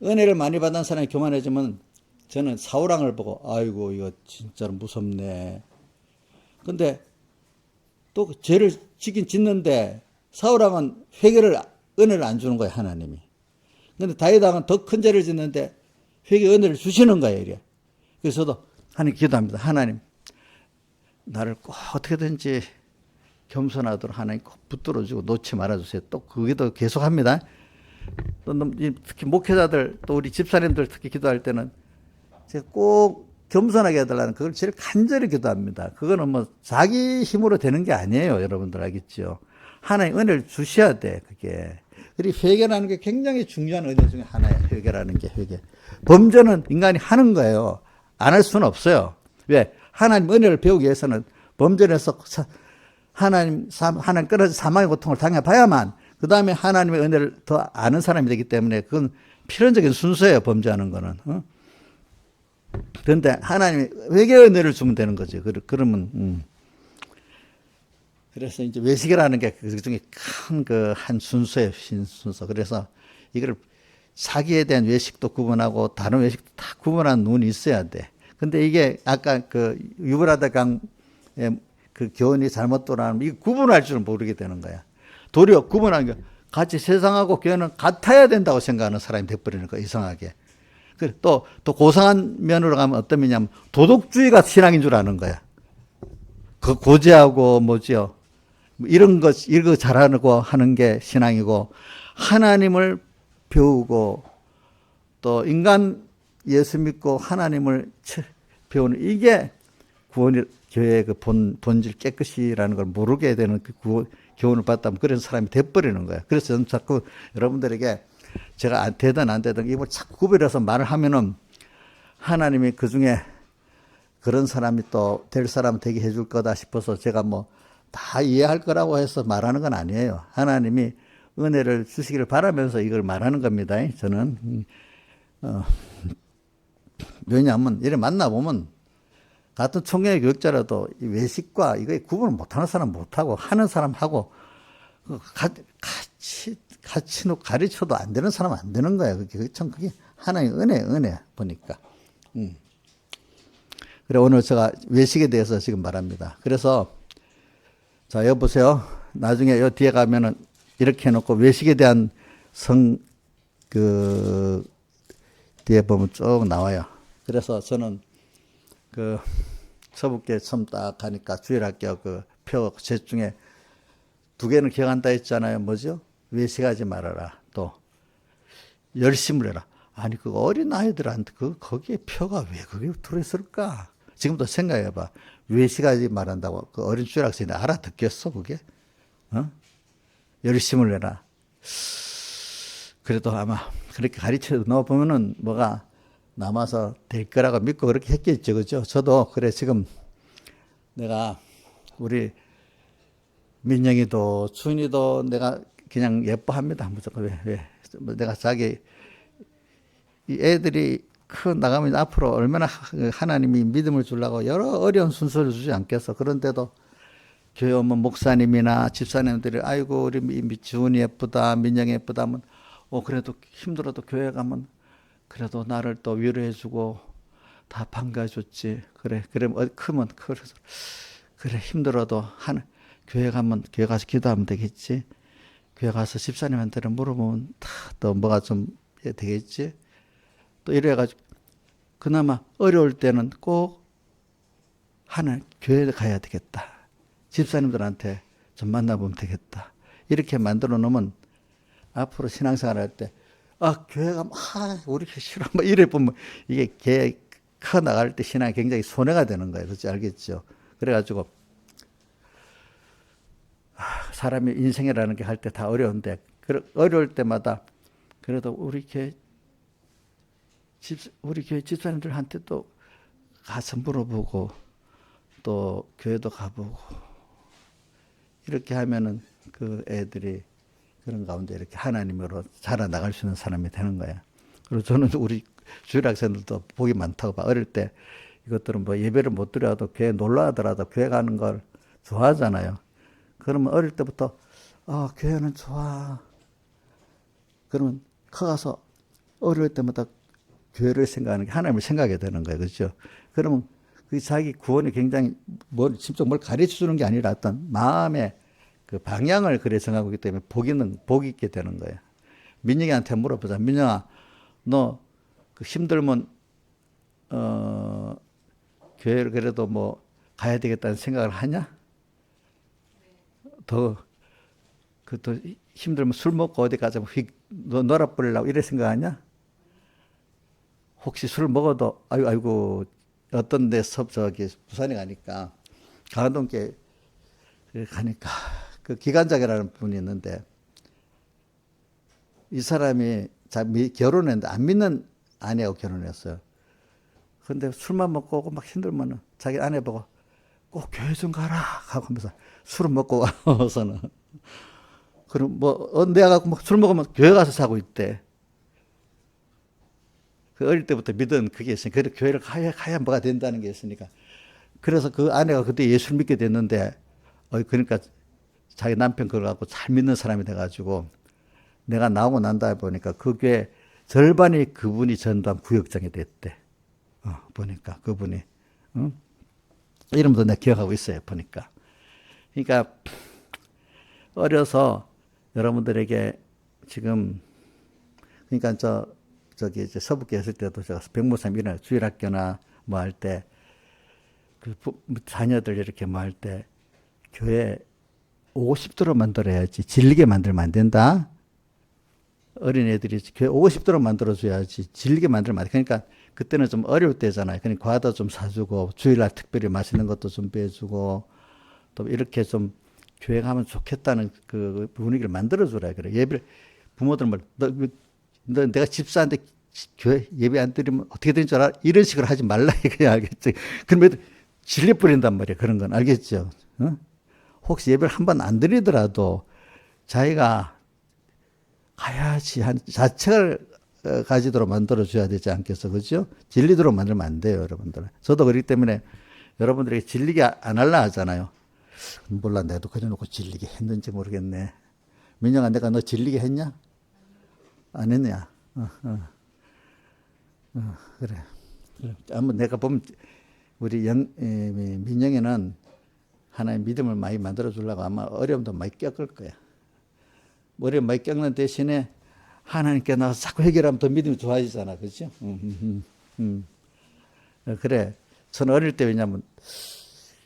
은혜를 많이 받은 사람이 교만해지면 저는 사우랑을 보고 아이고 이거 진짜로 무섭네. 근데 또 죄를 지긴 짓는데 사우랑은 은혜를 안 주는 거예요, 하나님이. 근데 다윗왕은 더 큰 죄를 짓는데 회개 은혜를 주시는 거예요, 이래. 그래서 저도 하나님 기도합니다. 하나님 나를 꼭 어떻게든지 겸손하도록 하나님 꼭 붙들어주고 놓지 말아주세요. 또 그게도 계속합니다. 또 특히 목회자들 또 우리 집사님들 특히 기도할 때는 제가 꼭 겸손하게 해달라는 그걸 제일 간절히 기도합니다. 그거는 뭐 자기 힘으로 되는 게 아니에요. 여러분들 알겠죠? 하나님 은혜를 주셔야 돼. 그게 그리고 회개라는 게 굉장히 중요한 은혜 중에 하나예요. 회개라는 게 회개. 범죄는 인간이 하는 거예요. 안 할 수는 없어요. 왜? 하나님 은혜를 배우기 위해서는 범죄를 해서 하나님 끊어진 사망의 고통을 당해봐야만 그 다음에 하나님의 은혜를 더 아는 사람이 되기 때문에 그건 필연적인 순서예요. 범죄하는 거는. 그런데 하나님이 회개의 은혜를 주면 되는 거죠. 그러면 그래서 이제 외식이라는 게 그 중에 큰 그 한 순서예요. 순서. 그래서 이걸 사기에 대한 외식도 구분하고 다른 외식도 다 구분하는 눈이 있어야 돼. 근데 이게 아까 그 유브라데 강의 그 교훈이 잘못 돌아가면 이거 구분할 줄은 모르게 되는 거야. 도리어 구분하는 게 같이 세상하고 교회는 같아야 된다고 생각하는 사람이 돼버리는 거야. 이상하게. 또 고상한 면으로 가면 어떤 면이냐면 도덕주의가 신앙인 줄 아는 거야. 그 고지하고 뭐지요. 이런 거 잘하고 하는 게 신앙이고 하나님을 배우고 또 인간 예수 믿고 하나님을 배우는 이게 구원이 교회의 그 본질 깨끗이라는 걸 모르게 되는 그 교훈을 받다면 그런 사람이 돼버리는 거예요. 그래서 저는 자꾸 여러분들에게 제가 되든 안 되든 이걸 자꾸 구별해서 말을 하면은 하나님이 그 중에 그런 사람이 또 될 사람 되게 해줄 거다 싶어서 제가 뭐 다 이해할 거라고 해서 말하는 건 아니에요. 하나님이 은혜를 주시기를 바라면서 이걸 말하는 겁니다. 저는 왜냐하면 이래 만나보면 같은 총회의 교육자라도 이 외식과 이거 구분을 못하는 사람 못하고 하는 사람하고 같이 가르쳐도 안 되는 사람 안 되는 거야. 그게 하나의 은혜 보니까. 그래 오늘 제가 외식에 대해서 지금 말합니다. 그래서 자 여보세요. 나중에 요 뒤에 가면은 이렇게 해놓고 외식에 대한 뒤에 보면 쭉 나와요. 그래서 저는 그 서북계 처음 딱 가니까 주일학교 그 표 제 중에 2개는 기억한다 했잖아요. 뭐죠? 외식하지 말아라. 또 열심을 해라. 아니 그 어린 아이들한테 거기에 표가 왜 그게 들어있을까? 지금도 생각해봐. 외식하지 말한다고 그 어린 주일학생이 알아듣겠어 그게? 열심을 해라. 그래도 아마 그렇게 가르쳐 넣어보면은 뭐가 남아서 될 거라고 믿고 그렇게 했겠죠. 그죠? 저도 그래 지금 내가 우리 민영이도 준이도 내가 그냥 예뻐합니다. 무조건 왜 내가 자기 이 애들이 나가면 앞으로 얼마나 하나님이 믿음을 주려고 여러 어려운 순서를 주지 않겠어. 그런데도 교회 오면 목사님이나 집사님들이 아이고 우리 지훈이 예쁘다 민영이 예쁘다 하면 그래도 힘들어도 교회 가면 그래도 나를 또 위로해주고 다 반가워줬지. 그래 크면 그래서 그래 힘들어도 교회 가서 기도하면 되겠지. 교회 가서 집사님한테는 물어보면 다 또 뭐가 좀 되겠지. 또 이래가지고 그나마 어려울 때는 꼭 교회에 가야 되겠다. 집사님들한테 좀 만나보면 되겠다. 이렇게 만들어 놓으면 앞으로 신앙생활 할 때 교회 가면 우리 싫어 뭐 이래 보면 이게 커 나갈 때 신앙이 굉장히 손해가 되는 거예요. 그렇지 알겠죠? 그래가지고 사람이 인생이라는 게 할 때 다 어려운데 어려울 때마다 그래도 우리 교회 집사님들한테 또 가서 물어보고 또 교회도 가보고 이렇게 하면은 그 애들이 그런 가운데 이렇게 하나님으로 자라나갈 수 있는 사람이 되는 거야. 그리고 저는 우리 주일 학생들도 복이 많다고 봐. 어릴 때 이것들은 뭐 예배를 못 드려도 교회 놀러 가더라도 교회 가는 걸 좋아하잖아요. 그러면 어릴 때부터 교회는 좋아. 그러면 커가서 어릴 때마다 교회를 생각하는 게 하나님을 생각하게 되는 거예요. 그렇죠? 그러면 그 자기 구원이 굉장히 직접 뭘 가르쳐 주는 게 아니라 어떤 마음의 그 방향을 그래 정하고 있기 때문에 복이 있게 되는 거예요. 민영이한테 물어보자. 민영아, 너 그 힘들면 교회를 그래도 뭐 가야 되겠다는 생각을 하냐? 더 힘들면 술 먹고 어디 가서 놀아버리려고 이래 생각하냐? 혹시 술 먹어도 아이고 어떤 데서 부산에 가니까 강원도께 가니까 그 기관장이라는 분이 있는데 이 사람이 결혼했는데 안 믿는 아내하고 결혼했어요. 근데 술만 먹고 오고 막 힘들면은 자기 아내 보고 꼭 교회 좀 가라 하고 하면서 술을 먹고 와서는 그럼 내가 갖고 막 술 먹으면 교회 가서 자고 있대. 그 어릴 때부터 믿은 그게 있으니까 그래 교회를 가야 뭐가 된다는 게 있으니까 그래서 그 아내가 그때 예수를 믿게 됐는데 그러니까 자기 남편 그걸 갖고 잘 믿는 사람이 돼가지고 내가 나오고 난 다음에 보니까 그 교회 절반이 그분이 전담 구역장이 됐대. 보니까 그분이 이름도 내가 기억하고 있어요. 보니까 그러니까 어려서 여러분들에게 지금 그러니까 저기 이제 서북에 있을 때도 제가 백모삼이나 주일학교나 뭐 할 때 그 자녀들 이렇게 뭐 할 때 교회 오고 싶도록 만들어야지 질리게 만들면 안 된다. 어린애들이 교회 오고 싶도록 만들어줘야지 질리게 만들면 안 돼. 그러니까 그때는 좀 어려울 때잖아요. 그러니까 과도 좀 사주고 주일날 특별히 맛있는 것도 좀 빼주고 또 이렇게 좀 교회 가면 좋겠다는 그 분위기를 만들어주라 그래. 예배 부모들 말 너 내가 집사한테 교회 예배 안 드리면 어떻게 되는 줄 알아? 이런 식으로 하지 말라 이거야 알겠지? 그러면 질려 버린단 말이야. 그런 건 알겠죠? 혹시 예배를 한 번 안 드리더라도 자기가 가야지 한 자책을 가지도록 만들어줘야 되지 않겠어. 그죠? 질리도록 만들면 안 돼요, 여러분들. 저도 그렇기 때문에 여러분들에게 질리게 안 하려 하잖아요. 몰라, 내도 그려놓고 질리게 했는지 모르겠네. 민영아, 내가 너 질리게 했냐? 안 했냐? 그래. 한번 내가 보면 우리 민영이는 하나의 믿음을 많이 만들어주려고 아마 어려움도 많이 겪을 거야. 어려움 많이 겪는 대신에 하나님께 나와서 자꾸 해결하면 더 믿음이 좋아지잖아. 그렇죠? 그래. 저는 어릴 때 왜냐면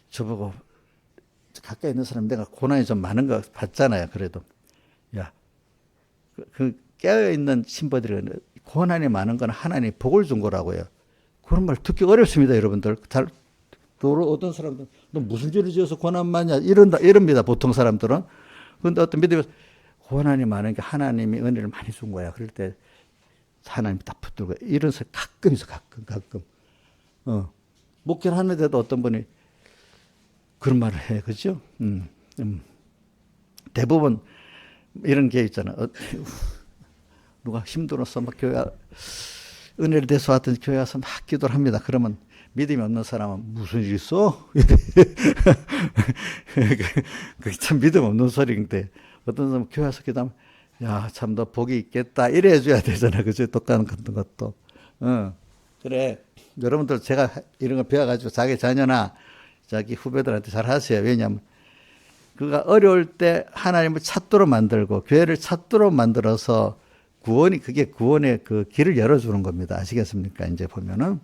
저보고 가까이 있는 사람 내가 고난이 좀 많은 거 봤잖아요. 그래도 야, 그 깨어있는 신부들이 고난이 많은 건 하나님이 복을 준 거라고요. 그런 말 듣기 어렵습니다. 여러분들. 어떤 사람들은 너 무슨 죄를 지어서 고난 많냐 이럽니다. 보통 사람들은. 그런데 어떤 믿음이 고난이 많은 게 하나님이 은혜를 많이 준 거야. 그럴 때 하나님이 딱 붙들고 이런 사 가끔 있어. 가끔. 목회를 하는데도 어떤 분이 그런 말을 해. 그죠? 대부분 이런 게 있잖아. 누가 힘들어서 막 은혜를 대소하던 교회 와서 막 기도를 합니다. 그러면 믿음이 없는 사람은 무슨 일 있어? 그게 참 믿음 없는 소리인데 어떤 사람은 교회 와서 기도하면 야, 참 너 복이 있겠다 이래 해줘야 되잖아. 그죠? 똑같은 것도. 그래. 여러분들 제가 이런 거 배워가지고 자기 자녀나 자기 후배들한테 잘 하세요. 왜냐하면 그가 어려울 때 하나님을 찾도록 만들고 교회를 찾도록 만들어서 그게 구원의 그 길을 열어주는 겁니다. 아시겠습니까? 이제 보면은.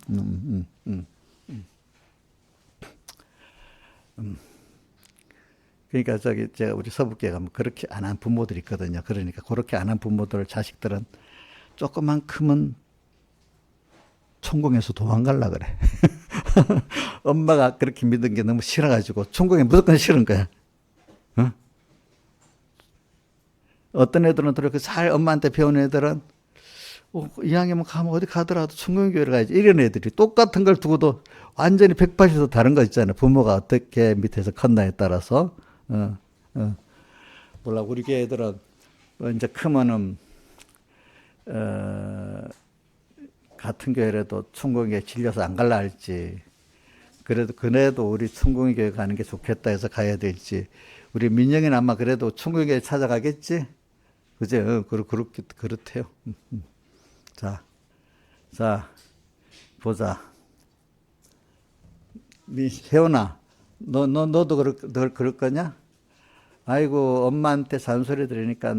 그러니까 제가 우리 서북교회 가면 그렇게 안 한 부모들이 있거든요. 그러니까 그렇게 안 한 부모들 자식들은 조금만큼은 천국에서 도망갈라 그래. 엄마가 그렇게 믿은 게 너무 싫어가지고 천국에 무조건 싫은 거야. 어떤 애들은 그렇게 잘 엄마한테 배운 애들은 이왕이면 가면 어디 가더라도 천국교회를 가야지. 이런 애들이 똑같은 걸 두고도 완전히 180도 다른 거 있잖아요. 부모가 어떻게 밑에서 컸나에 따라서. 몰라, 우리 교회 애들은 이제 크면은 같은 교회라도 천국에 질려서 안 갈라 할지, 그래도 그네도 우리 천국교회 가는 게 좋겠다 해서 가야 될지, 우리 민영이는 아마 그래도 천국교회 찾아가겠지? 그죠? 그렇대요. 자, 보자. 혜원아, 너도 그럴 거냐? 아이고, 엄마한테 잔소리 들으니까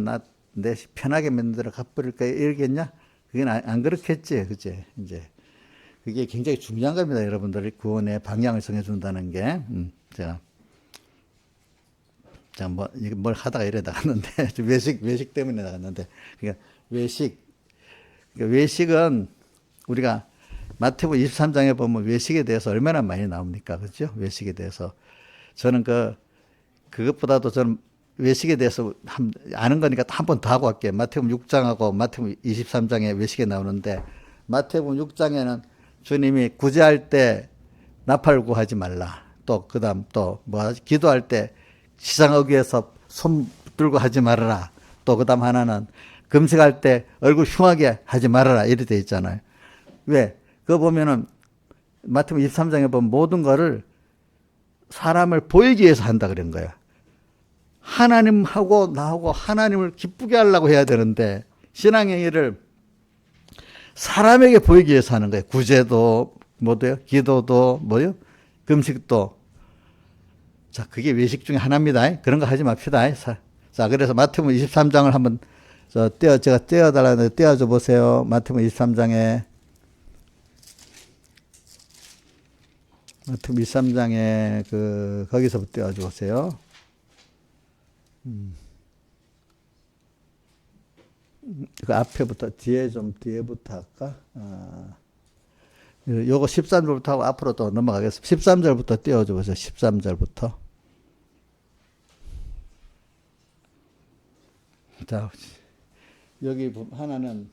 내 편하게 믿는 대로 갚을까 이러겠냐? 그건 안 그렇겠지, 그치? 이제. 그게 굉장히 중요한 겁니다, 여러분들이 구원의 방향을 정해준다는 게. 제가 뭘 하다가 이래 나갔는데, 외식 때문에 나갔는데, 그러니까 외식은 우리가 마태복음 23장에 보면 외식에 대해서 얼마나 많이 나옵니까? 그죠? 외식에 대해서. 저는 그것보다도 저는 외식에 대해서 아는 거니까 한 번 더 하고 갈게요. 마태복음 6장하고 마태복음 23장에 외식에 나오는데, 마태복음 6장에는 주님이 구제할 때 나팔 구하지 말라. 또 그다음 또 뭐 기도할 때 시상 어귀에서 손 들고 하지 말아라. 또 그다음 하나는 금식할 때 얼굴 흉하게 하지 말아라. 이렇게 돼 있잖아요. 왜? 그거 보면은 마태복음 23장에 보면 모든 거를 사람을 보이기 위해서 한다 그런 거예요. 하나님하고 나하고 하나님을 기쁘게 하려고 해야 되는데, 신앙의 일을 사람에게 보이기 위해서 하는 거예요. 구제도 뭐도요? 기도도 뭐요? 금식도. 자, 그게 외식 중에 하나입니다. 그런 거 하지 맙시다. 자, 그래서 마태복음 23장을 한번 제가 떼어달라는데 떼어줘 보세요. 마태복음 23장에 마태복음 23장에 거기서부터 떼어줘 보세요. 그 앞에부터 뒤에부터 할까? 요거 13절부터 하고 앞으로 또 넘어가겠습니다. 13절부터 띄워줘 보세요. 13절부터. 자, 여기 하나는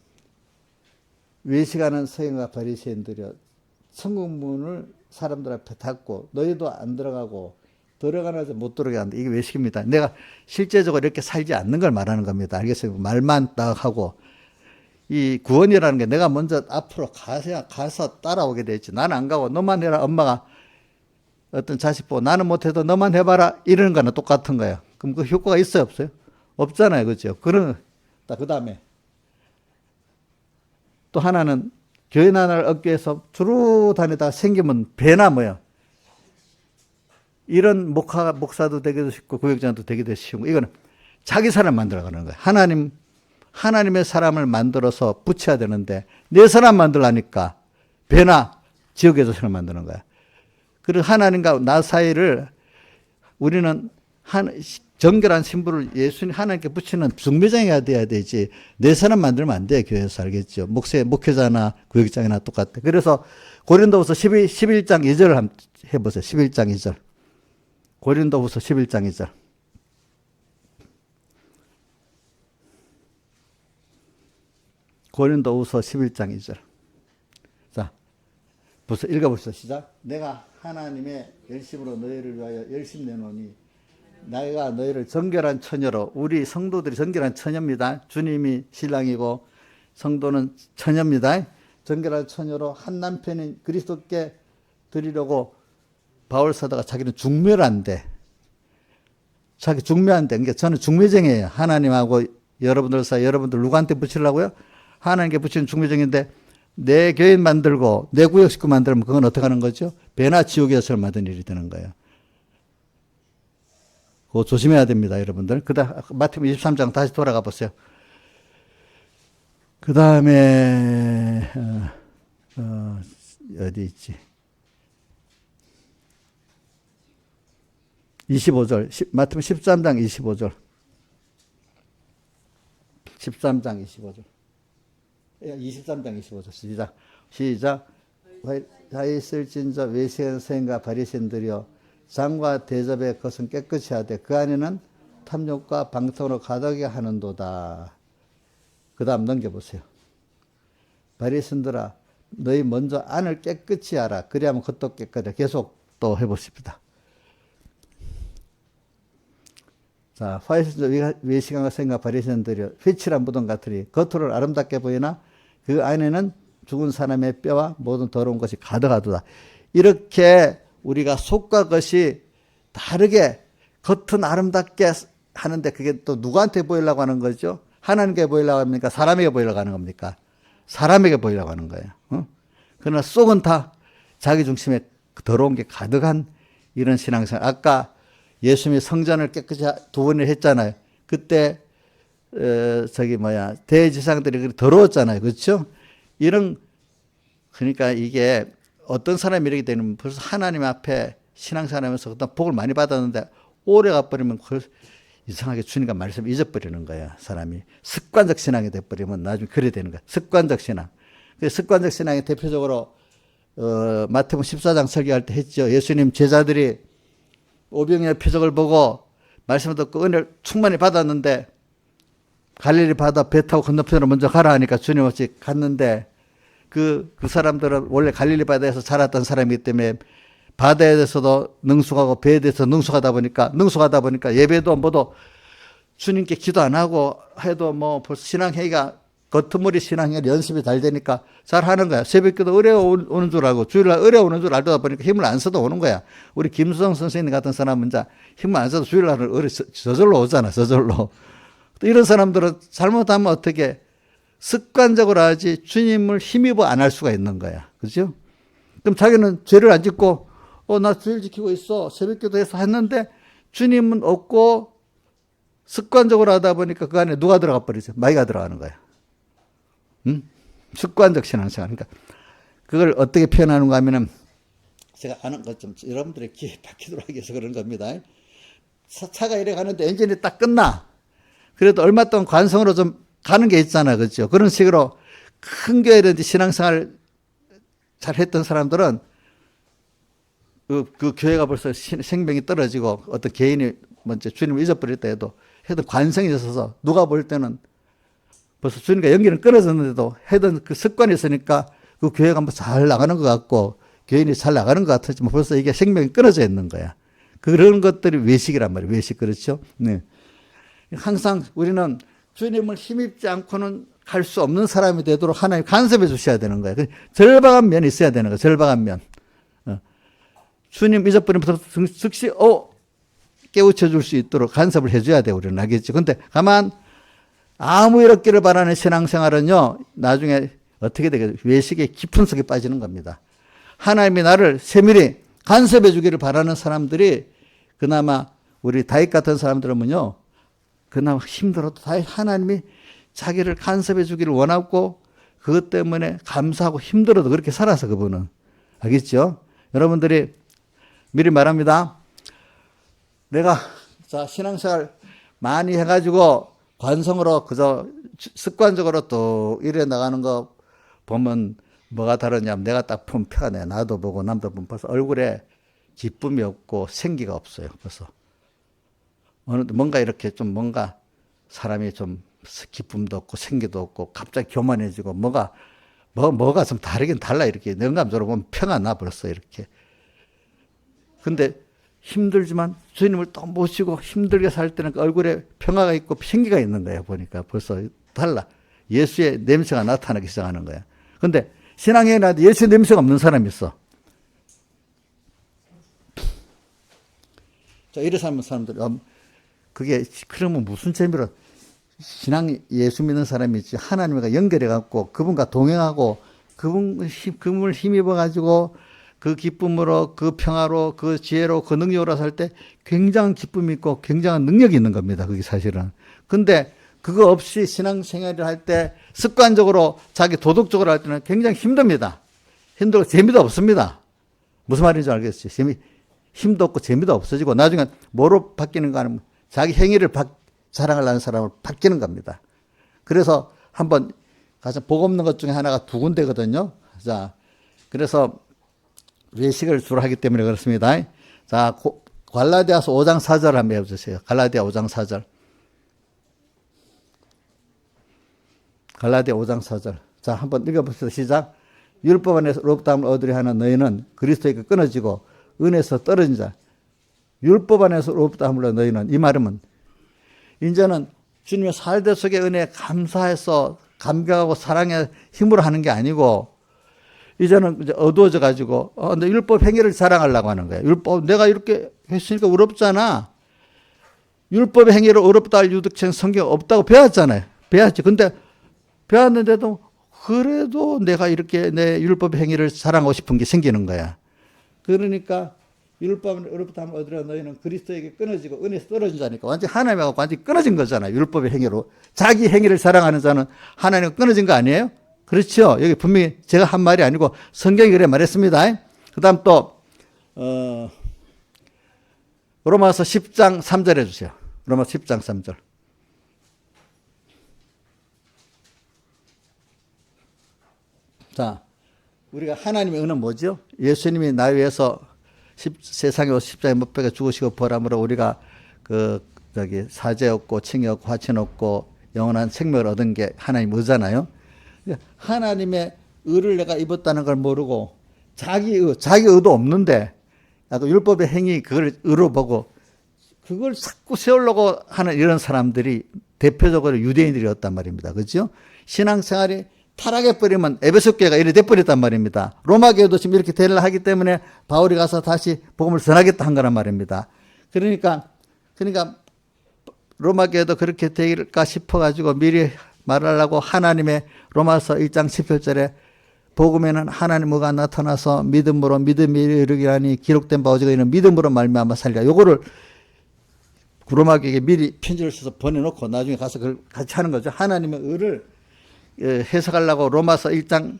외식하는 서기관과 바리새인들이여 천국문을 사람들 앞에 닫고 너희도 안 들어가고 들어가나서 못 들어가게 한다. 이게 외식입니다. 내가 실제적으로 이렇게 살지 않는 걸 말하는 겁니다. 알겠어요? 말만 딱 하고. 이 구원이라는 게 내가 먼저 앞으로 가서 따라오게 돼 있지. 나는 안 가고 너만 해라. 엄마가 어떤 자식 보고 나는 못해도 너만 해봐라. 이러는 거는 똑같은 거예요. 그럼 그 효과가 있어요? 없어요? 없잖아요. 그죠? 그 다음에 또 하나는 교회 하나를 얻기 위해서 주로 다니다가 생기면 배나 뭐요. 이런 목사도 되기도 쉽고 구역장도 되기도 쉬운 거. 이거는 자기 사람 만들어가는 거예요. 하나님의 사람을 만들어서 붙여야 되는데 내 사람 만들라니까 배나 지역에서 사람 만드는 거야. 그리고 하나님과 나 사이를 우리는 정결한 신부를 예수님 하나님께 붙이는 중매장이가 돼야 되지 내 사람 만들면 안 돼. 교회에서 알겠죠. 목회자나 구역장이나 똑같아. 그래서 고린도후서 11장 2절을 한번 해보세요. 11장 2절. 고린도후서 11장 2절. 고린도후서 11장 2절. 자, 벌써 읽어보시죠. 시작. 내가 하나님의 열심으로 너희를 위하여 열심 내노니 내가 너희를 정결한 처녀로, 우리 성도들이 정결한 처녀입니다. 주님이 신랑이고 성도는 처녀입니다. 정결한 처녀로 한 남편인 그리스도께 드리려고 바울 사도가 자기는 중매한대. 자기 중매한대. 그러니까 저는 중매쟁이에요. 하나님하고 여러분들 사이, 여러분들 누구한테 붙이려고요? 하나님께 붙이는 중매쟁인데 내 교인 만들고 내 구역 식구 만들면 그건 어떻게 하는 거죠? 배나 지옥에서 만든 일이 되는 거예요. 그거 조심해야 됩니다, 여러분들. 그다음 마태복음 23장 다시 돌아가 보세요. 그 다음에 어디 있지? 25절. 마태복음 13장 25절. 13장 25절. 23장 25절. 시작. 다 있을진저 외식한 서기관과 바리새인들이여 장과 대접의 것은 깨끗이 하되 그 안에는 탐욕과 방탕으로 가득하게 하는도다. 그 다음 넘겨보세요. 바리새인들아 너희 먼저 안을 깨끗이 하라. 그래야만 겉도 깨끗해. 계속 또 해보십니다. 자, 외식한과 서기관과 바리새인들이여 휘칠한 무덤 같으니 겉으로는 아름답게 보이나 그 안에는 죽은 사람의 뼈와 모든 더러운 것이 가득하도다. 이렇게 우리가 속과 겉이 다르게 겉은 아름답게 하는데 그게 또 누구한테 보이려고 하는 거죠? 하나님께 보이려고 합니까? 사람에게 보이려고 하는 겁니까? 사람에게 보이려고 하는 거예요. 그러나 속은 다 자기 중심에 더러운 게 가득한 이런 신앙생활. 아까 예수님이 성전을 깨끗이 2번을 했잖아요. 그때 대지상들이 더러웠잖아요. 그렇죠? 그러니까 이게 어떤 사람이 이렇게 되면 벌써 하나님 앞에 신앙생활하면서 어떤 복을 많이 받았는데 오래 가버리면 이상하게 주님과 말씀 잊어버리는 거야. 사람이 습관적 신앙이 돼버리면 나중에 그래 되는 거야. 습관적 신앙. 습관적 신앙이 대표적으로 마태복음 14장 설교할 때 했죠. 예수님 제자들이 오병이의 표적을 보고 말씀을 듣고 은혜를 충만히 받았는데 갈릴리 바다 배 타고 건너편으로 먼저 가라 하니까 주님 없이 갔는데 그 사람들은 원래 갈릴리 바다에서 자랐던 사람이기 때문에 바다에 대해서도 능숙하고 배에 대해서 능숙하다 보니까 예배도 뭐도 주님께 기도 안 하고 해도 뭐 벌써 신앙회의가 겉머리 신앙회의 연습이 잘 되니까 잘 하는 거야. 새벽기도 의뢰 오는 줄 알고 주일날 의뢰 오는 줄 알다 보니까 힘을 안 써도 오는 거야. 우리 김수성 선생님 같은 사람은 이제 힘을 안 써도 주일날 의뢰 저절로 오잖아. 저절로. 또 이런 사람들은 잘못하면 어떻게 습관적으로 하지 주님을 힘입어 안 할 수가 있는 거야. 그죠? 그럼 자기는 죄를 안 짓고 나 주일 지키고 있어. 새벽기도 해서 했는데 주님은 없고 습관적으로 하다 보니까 그 안에 누가 들어가 버리죠? 마귀가 들어가는 거야. 응? 습관적 신앙생활. 그러니까 그걸 어떻게 표현하는가 하면은 제가 아는 것 좀 여러분들의 귀에 박히도록 하기 위해서 그런 겁니다. 차가 이래 가는데 엔진이 딱 끝나. 그래도 얼마 동안 관성으로 좀 가는 게 있잖아. 그렇죠? 그런 식으로 큰 교회든지 신앙생활 잘 했던 사람들은 그 교회가 벌써 생명이 떨어지고 어떤 개인이 먼저 주님을 잊어버릴 때에도 해도 관성이 있어서 누가 볼 때는 벌써 주님과 연기는 끊어졌는데도 해던 그 습관이 있으니까 그 교회가 뭐 잘 나가는 것 같고 교인이 잘 나가는 것 같았지만 벌써 이게 생명이 끊어져 있는 거야. 그런 것들이 외식이란 말이에요. 외식. 그렇죠? 네. 항상 우리는 주님을 힘입지 않고는 갈 수 없는 사람이 되도록 하나님 간섭해 주셔야 되는 거예요. 절박한 면이 있어야 되는 거예요. 절박한 면. 주님 잊어버리면서 즉시 깨우쳐 줄 수 있도록 간섭을 해줘야 돼요. 우리는 알겠죠. 근데 가만 아무 일 없기를 바라는 신앙생활은요. 나중에 어떻게 되겠어요? 외식의 깊은 속에 빠지는 겁니다. 하나님이 나를 세밀히 간섭해 주기를 바라는 사람들이 그나마 우리 다윗 같은 사람들은요. 그나마 힘들어도 다윗 하나님이 자기를 간섭해 주기를 원하고 그것 때문에 감사하고 힘들어도 그렇게 살아서 그분은. 알겠죠? 여러분들이 미리 말합니다. 내가 신앙생활 많이 해가지고 관성으로 그저 습관적으로 또 이래 나가는 거 보면 뭐가 다르냐면 내가 딱 보면 표가 내. 나도 보고 남도 보면 벌써 얼굴에 기쁨이 없고 생기가 없어요. 벌써. 뭔가 이렇게 좀 뭔가 사람이 좀 기쁨도 없고 생기도 없고 갑자기 교만해지고 뭐가 좀 다르긴 달라. 이렇게 영감적으로 보면 표가 나 벌써 이렇게. 근데 힘들지만 주님을 또 모시고 힘들게 살 때는 그 얼굴에 평화가 있고 생기가 있는 거예요. 보니까 벌써 달라. 예수의 냄새가 나타나기 시작하는 거야. 근데 신앙에 나도 예수의 냄새가 없는 사람이 있어. 자, 이래 사는 사람들이 그게 그러면 무슨 재미로 신앙 예수 믿는 사람이 있지 하나님과 연결해 갖고 그분과 동행하고 그분을 힘입어 가지고 그 기쁨으로 그 평화로 그 지혜로 그 능력으로 살 때 굉장한 기쁨이 있고 굉장한 능력이 있는 겁니다. 그게 사실은. 근데 그거 없이 신앙생활을 할 때 습관적으로 자기 도덕적으로 할 때는 굉장히 힘듭니다. 힘들고 재미도 없습니다. 무슨 말인지 알겠어요? 힘도 없고 재미도 없어지고 나중에 뭐로 바뀌는 가 하면 자기 행위를 자랑하려는 사람을 바뀌는 겁니다. 그래서 한번 가장 복 없는 것 중에 하나가 두 군데거든요. 자, 그래서 외식을 주로 하기 때문에 그렇습니다. 자, 갈라디아서 5장 4절 한번 해주세요. 갈라디아 5장 4절. 갈라디아 5장 4절. 자, 한번 읽어봅시다. 시작. 율법 안에서 의롭다함을 얻으려 하는 너희는 그리스도에게 끊어지고 은혜에서 떨어진 자. 율법 안에서 의롭다함을 얻는 너희는 이 말은 이제는 주님의 살대 속의 은혜에 감사해서 감격하고 사랑의 힘으로 하는 게 아니고 이제는 이제 어두워져 가지고 내 율법 행위를 자랑하려고 하는 거예요. 율법 내가 이렇게 했으니까 의롭잖아. 율법의 행위를 의롭다 할 유득책 성경 없다고 배웠잖아요. 배웠지. 근데 배웠는데도 그래도 내가 이렇게 내 율법 행위를 자랑하고 싶은 게 생기는 거야. 그러니까 율법은 의롭다 하면 얻으려 너희는 그리스도에게 끊어지고 은혜에서 떨어진 자니까 완전히 하나님하고 완전히 끊어진 거잖아요. 율법의 행위로. 자기 행위를 자랑하는 자는 하나님과 끊어진 거 아니에요? 그렇죠. 여기 분명히 제가 한 말이 아니고 성경이 그래 말했습니다. 그 다음 또 로마서 10장 3절 해주세요. 로마서 10장 3절. 자, 우리가 하나님의 은은 뭐죠? 예수님이 나 위해서 세상에 오셔 십자가에 못 박혀 죽으시고 벌함으로 우리가 그 사죄 얻고 칭의 얻고 화천 얻고 영원한 생명을 얻은 게 하나님 의잖아요. 하나님의 의를 내가 입었다는 걸 모르고 자기 의도 없는데 나도 율법의 행위 그걸 의로 보고 그걸 자꾸 세우려고 하는 이런 사람들이 대표적으로 유대인들이었단 말입니다. 그렇죠? 신앙생활이 타락해버리면 에베소 교회가 이래 돼버렸단 말입니다. 로마 교회도 지금 이렇게 되려 하기 때문에 바울이 가서 다시 복음을 전하겠다 한 거란 말입니다. 그러니까 로마 교회도 그렇게 될까 싶어가지고 미리 말하려고 하나님의 로마서 1장 17절에 복음에는 하나님 의가 나타나서 믿음으로 믿음이 이르기라니 기록된 바 오직 이는 믿음으로 말미암아 살리라. 요거를 로마 교회에 미리 편지를 써서 보내놓고 나중에 가서 그걸 같이 하는 거죠. 하나님의 의를 해석하려고 로마서 1장부터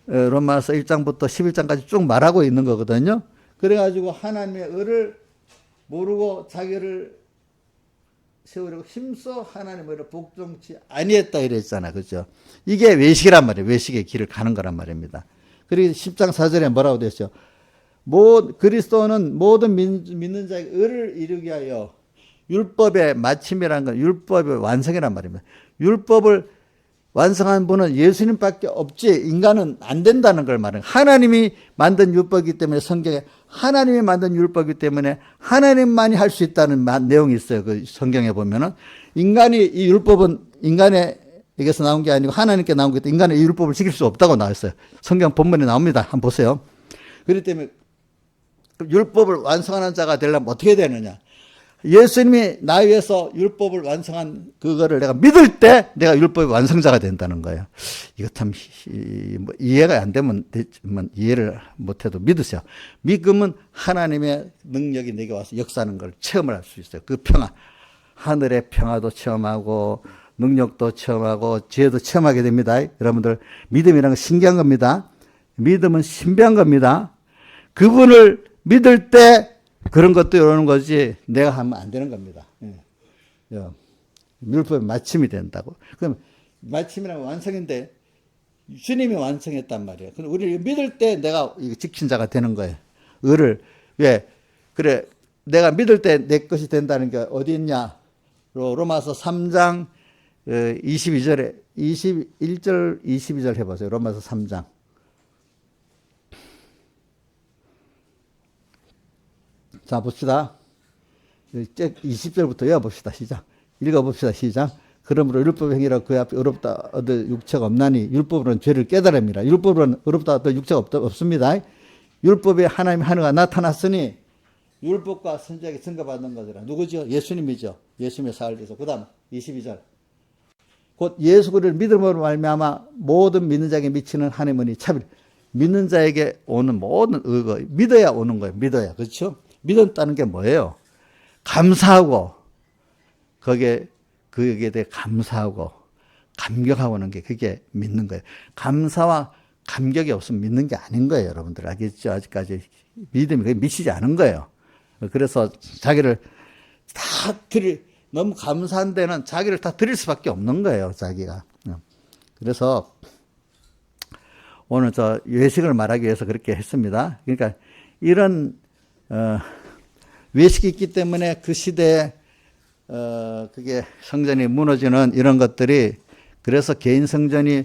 11장까지 쭉 말하고 있는 거거든요. 그래가지고 하나님의 의를 모르고 자기를 세우려고 힘써 하나님의 의를 복종치 아니했다 이랬잖아. 그죠? 이게 외식이란 말이에요. 외식의 길을 가는 거란 말입니다. 그리고 10장 4절에 뭐라고 됐죠? 그리스도는 모든 믿는 자에게 의를 이루게 하여 율법의 마침이라는 건 율법의 완성이란 말입니다. 율법을 완성한 분은 예수님밖에 없지 인간은 안 된다는 걸 말해요. 하나님이 만든 율법이기 때문에 성경에 하나님이 만든 율법이기 때문에 하나님만이 할 수 있다는 내용이 있어요. 그 성경에 보면은 인간이 이 율법은 인간에게서 나온 게 아니고 하나님께 나온 거기 때문에 인간은 이 율법을 지킬 수 없다고 나와 있어요. 성경 본문에 나옵니다. 한번 보세요. 그렇기 때문에 율법을 완성하는 자가 되려면 어떻게 되느냐? 예수님이 나 위해서 율법을 완성한 그거를 내가 믿을 때 내가 율법의 완성자가 된다는 거예요. 이거 참 이해가 안 되면 이해를 못해도 믿으세요. 믿음은 하나님의 능력이 내게 와서 역사하는 걸 체험을 할 수 있어요. 그 평화, 하늘의 평화도 체험하고 능력도 체험하고 지혜도 체험하게 됩니다. 여러분들 믿음이라는 건 신기한 겁니다. 믿음은 신비한 겁니다. 그분을 믿을 때 그런 것도 이러는 거지 내가 하면 안 되는 겁니다. 율법의 마침이 된다고. 그럼 마침이라는 완성인데 주님이 완성했단 말이에요. 그럼 우리를 믿을 때 내가 지킨 자가 되는 거예요. 의를 왜 그래 내가 믿을 때 내 것이 된다는 게 어디 있냐? 로마서 3장 22절에 21절 22절 해보세요. 로마서 3장. 자, 봅시다. 20절부터 외워봅시다. 시작. 읽어봅시다. 시작. 그러므로 율법의 행위라 그 앞에 의롭다 얻을 육체가 없나니 율법으로는 죄를 깨달음이라. 율법으로는 의롭다 얻을 육체가 없습니다. 율법에 하나님의 하나가 나타났으니 율법과 선지자에게 증거받는 거더라. 누구죠? 예수님이죠. 예수님의 사흘에서. 그 다음 22절. 곧 예수 그리스도를 믿음으로 말미암아 모든 믿는 자에게 미치는 하나님의 은혜 차별. 믿는 자에게 오는 모든 의가 믿어야 오는 거예요. 믿어야. 그렇죠? 믿었다는 게 뭐예요? 감사하고 거기에 대해 감사하고 감격하고 하는 게 그게 믿는 거예요. 감사와 감격이 없으면 믿는 게 아닌 거예요. 여러분들 알겠죠? 아직까지 믿음이 그게 미치지 않은 거예요. 그래서 자기를 다 너무 감사한 데는 자기를 다 드릴 수밖에 없는 거예요. 자기가. 그래서 오늘 외식을 말하기 위해서 그렇게 했습니다. 그러니까 이런 외식이 있기 때문에 그 시대에 그게 성전이 무너지는 이런 것들이 그래서 개인 성전이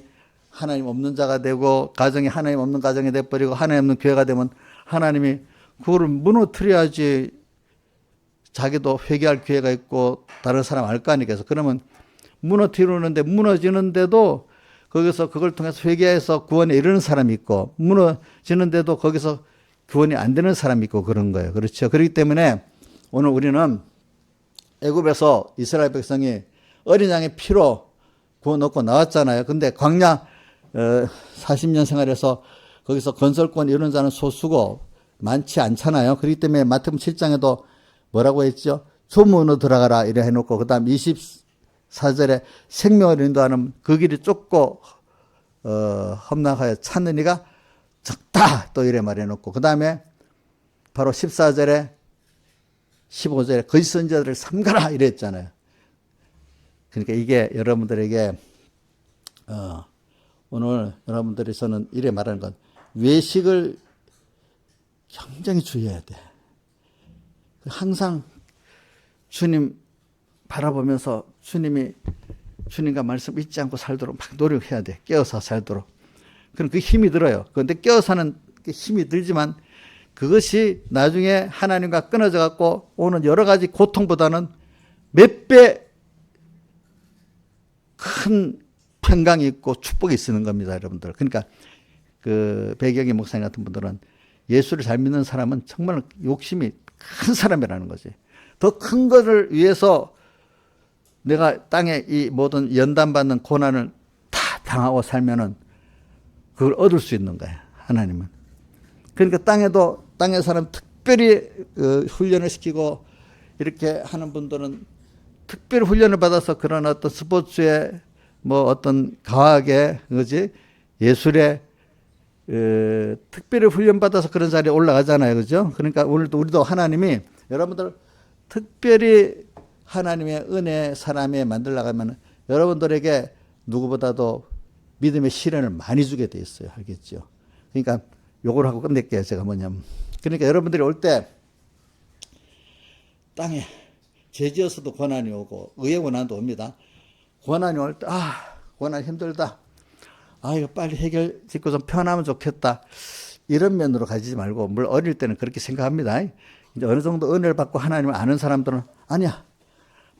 하나님 없는 자가 되고 가정이 하나님 없는 가정이 돼버리고 하나님 없는 교회가 되면 하나님이 그거를 무너뜨려야지 자기도 회개할 기회가 있고 다른 사람 알 거 아니겠어. 그러면 무너뜨리는데 무너지는데도 거기서 그걸 통해서 회개해서 구원에 이르는 사람이 있고 무너지는데도 거기서 구원이 안 되는 사람이 있고 그런 거예요. 그렇죠. 그렇기 때문에 오늘 우리는 애굽에서 이스라엘 백성이 어린 양의 피로 구원 얻고 나왔잖아요. 근데 광야 40년 생활해서 거기서 건설권 이루는 자는 소수고 많지 않잖아요. 그렇기 때문에 마태복음 7장에도 뭐라고 했죠? 소문으로 들어가라 이래 해놓고 그 다음 24절에 생명을 인도하는 그 길이 좁고 험난하여 찾는 이가 적다 또 이래 말해놓고 그 다음에 바로 14절에 15절에 거짓 선지자들을 삼가라 이랬잖아요. 그러니까 이게 여러분들에게 오늘 여러분들이 저는 이래 말하는 건 외식을 굉장히 주의해야 돼. 항상 주님 바라보면서 주님과 말씀 잊지 않고 살도록 막 노력해야 돼. 깨어서 살도록. 그럼 그 힘이 들어요. 그런데 깨어서는 힘이 들지만 그것이 나중에 하나님과 끊어져 갖고 오는 여러 가지 고통보다는 몇 배 큰 평강이 있고 축복이 있는 겁니다, 여러분들. 그러니까 그 배경희 목사님 같은 분들은 예수를 잘 믿는 사람은 정말 욕심이 큰 사람이라는 거지. 더 큰 것을 위해서 내가 땅에 이 모든 연단받는 고난을 다 당하고 살면은 그걸 얻을 수 있는 거야, 하나님은. 그러니까 땅의 사람 특별히 훈련을 시키고 이렇게 하는 분들은 특별히 훈련을 받아서 그런 어떤 스포츠에 뭐 어떤 과학에 그지 예술에 특별히 훈련받아서 그런 자리에 올라가잖아요. 그죠? 그러니까 오늘도 우리도 하나님이 여러분들 특별히 하나님의 은혜 사람에 만들어가면 여러분들에게 누구보다도 믿음의 시련을 많이 주게 돼 있어요. 알겠죠? 그러니까 요걸 하고 끝낼게요. 제가 뭐냐면. 그러니까 여러분들이 올 때 땅에 죄지어서도 고난이 오고 의의 고난도 옵니다. 고난이 올 때 고난 힘들다. 이거 빨리 해결 짓고 좀 편하면 좋겠다. 이런 면으로 가지지 말고 물론 어릴 때는 그렇게 생각합니다. 이제 어느 정도 은혜를 받고 하나님을 아는 사람들은 아니야.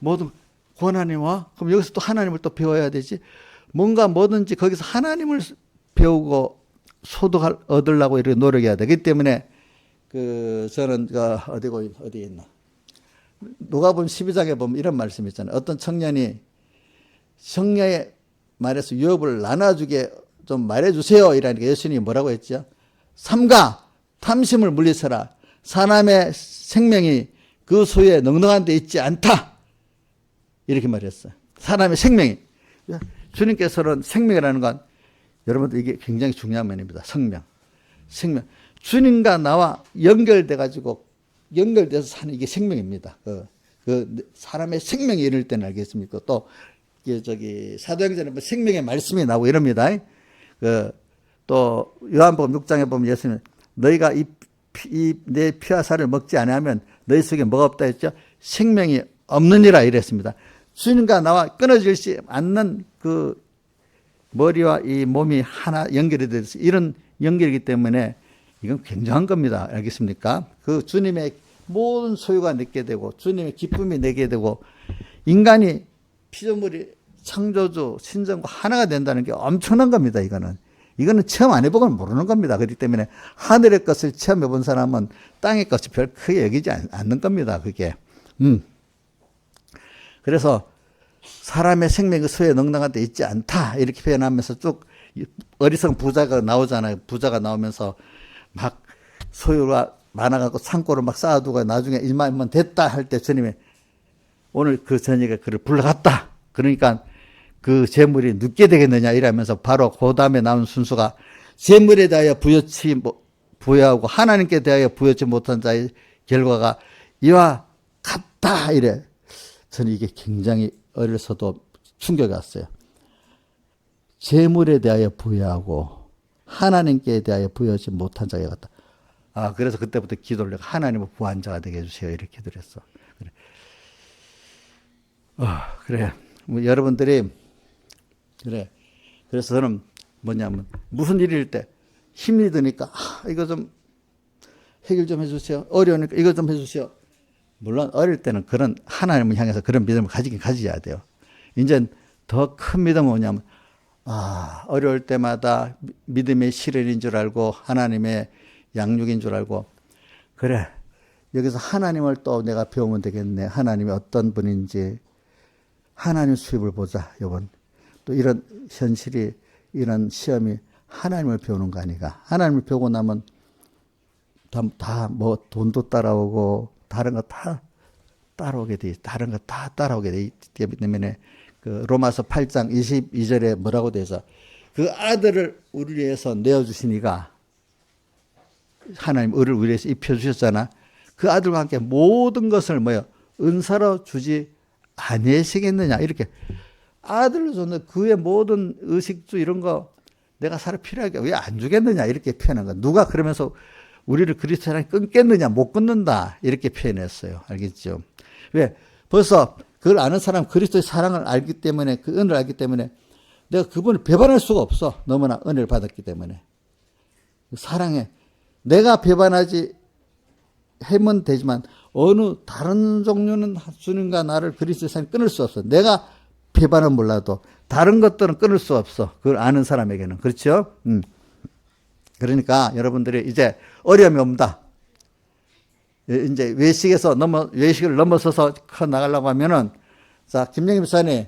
모든 고난이 와? 그럼 여기서 또 하나님을 또 배워야 되지. 뭔가 뭐든지 거기서 하나님을 배우고 소득을 얻으려고 이렇게 노력해야 되기 때문에 저는 어디에 있나? 누가복음 12장에 보면 이런 말씀이 있잖아요. 어떤 청년이 성녀의 말해서 유업을 나눠주게 좀 말해주세요. 이라니까 예수님이 뭐라고 했죠? 삼가 탐심을 물리쳐라. 사람의 생명이 그 소유에 넉넉한 데 있지 않다. 이렇게 말했어요. 사람의 생명이. 주님께서는 생명이라는 건 여러분들 이게 굉장히 중요한 면입니다. 생명. 주님과 나와 연결돼서 사는 이게 생명입니다. 사람의 생명이 이럴 때는 알겠습니까? 또 사도행전에 생명의 말씀이 나오고 이럽니다. 또 요한복음 6장에 보면 예수님 너희가 내 피와 살을 먹지 않으면 너희 속에 뭐가 없다 했죠? 생명이 없느니라 이랬습니다. 주님과 나와 끊어지지 않는 그 머리와 이 몸이 하나 연결이 돼서 이런 연결이기 때문에 이건 굉장한 겁니다. 알겠습니까? 그 주님의 모든 소유가 내게 되고 주님의 기쁨이 내게 되고 인간이 피조물이 창조주 신정과 하나가 된다는 게 엄청난 겁니다. 이거는 체험 안 해보고는 모르는 겁니다. 그렇기 때문에 하늘의 것을 체험해 본 사람은 땅의 것을 별 크게 여기지 않는 겁니다. 그게. 그래서 사람의 생명이 소유에 넉넉한 데 있지 않다. 이렇게 표현하면서 쭉 어리석은 부자가 나오잖아요. 부자가 나오면서 막 소유가 많아갖고 창고를 막 쌓아두고 나중에 일만 됐다 할 때 주님이 오늘 그 저녁에 그를 불러갔다. 그러니까 그 재물이 눕게 되겠느냐 이러면서 바로 그 다음에 나온 순서가 재물에 대하여 부여하고 하나님께 대하여 부여치 못한 자의 결과가 이와 같다 이래. 저는 이게 굉장히 어려서도 충격이 왔어요. 재물에 대하여 부여하고 하나님께 대하여 부여하지 못한 자가 같다. 그래서 그때부터 기도를 내가 하나님을 부한 자가 되게 해주세요. 이렇게 드렸어. 그래. 뭐 여러분들이 그래서 저는 뭐냐면 무슨 일일 때 힘이 드니까 이거 좀 해결 좀 해주세요. 어려우니까 이거 좀 해주세요. 물론 어릴 때는 그런 하나님을 향해서 그런 믿음을 가져야 돼요. 이제 더 큰 믿음은 뭐냐면 어려울 때마다 믿음의 시련인 줄 알고 하나님의 양육인 줄 알고 그래 여기서 하나님을 또 내가 배우면 되겠네. 하나님이 어떤 분인지 하나님 수입을 보자. 이번 또 이런 현실이 이런 시험이 하나님을 배우는 거 아니가. 하나님을 배우고 나면 다 뭐 돈도 따라오고 다른 거 다 따라오게 돼. 다른 거 다 따라오게 돼. 때문에 그 로마서 8장 22절에 뭐라고 돼서 그 아들을 우리 위해서 내어주시니가 하나님 을을 우리 위해서 입혀주셨잖아. 그 아들과 함께 모든 것을 은사로 주지 아니시겠느냐. 이렇게 아들로 줬는데 그의 모든 의식주 이런 거 내가 살아 필요하게 왜 안 주겠느냐. 이렇게 표현한 거야. 누가 그러면서 우리를 그리스도랑 끊겠느냐. 못 끊는다. 이렇게 표현했어요. 알겠죠? 왜? 벌써 그걸 아는 사람 그리스도의 사랑을 알기 때문에 그 은혜를 알기 때문에 내가 그분을 배반할 수가 없어. 너무나 은혜를 받았기 때문에. 사랑해. 내가 배반하지 하면 되지만 어느 다른 종류는 주님과 나를 그리스도의 사랑이 끊을 수 없어. 내가 배반은 몰라도 다른 것들은 끊을 수 없어. 그걸 아는 사람에게는. 그렇죠? 그러니까 여러분들이 이제 어려움이 옵니다. 이제 외식을 넘어서서 커 나가려고 하면은, 자, 김영희 목사님,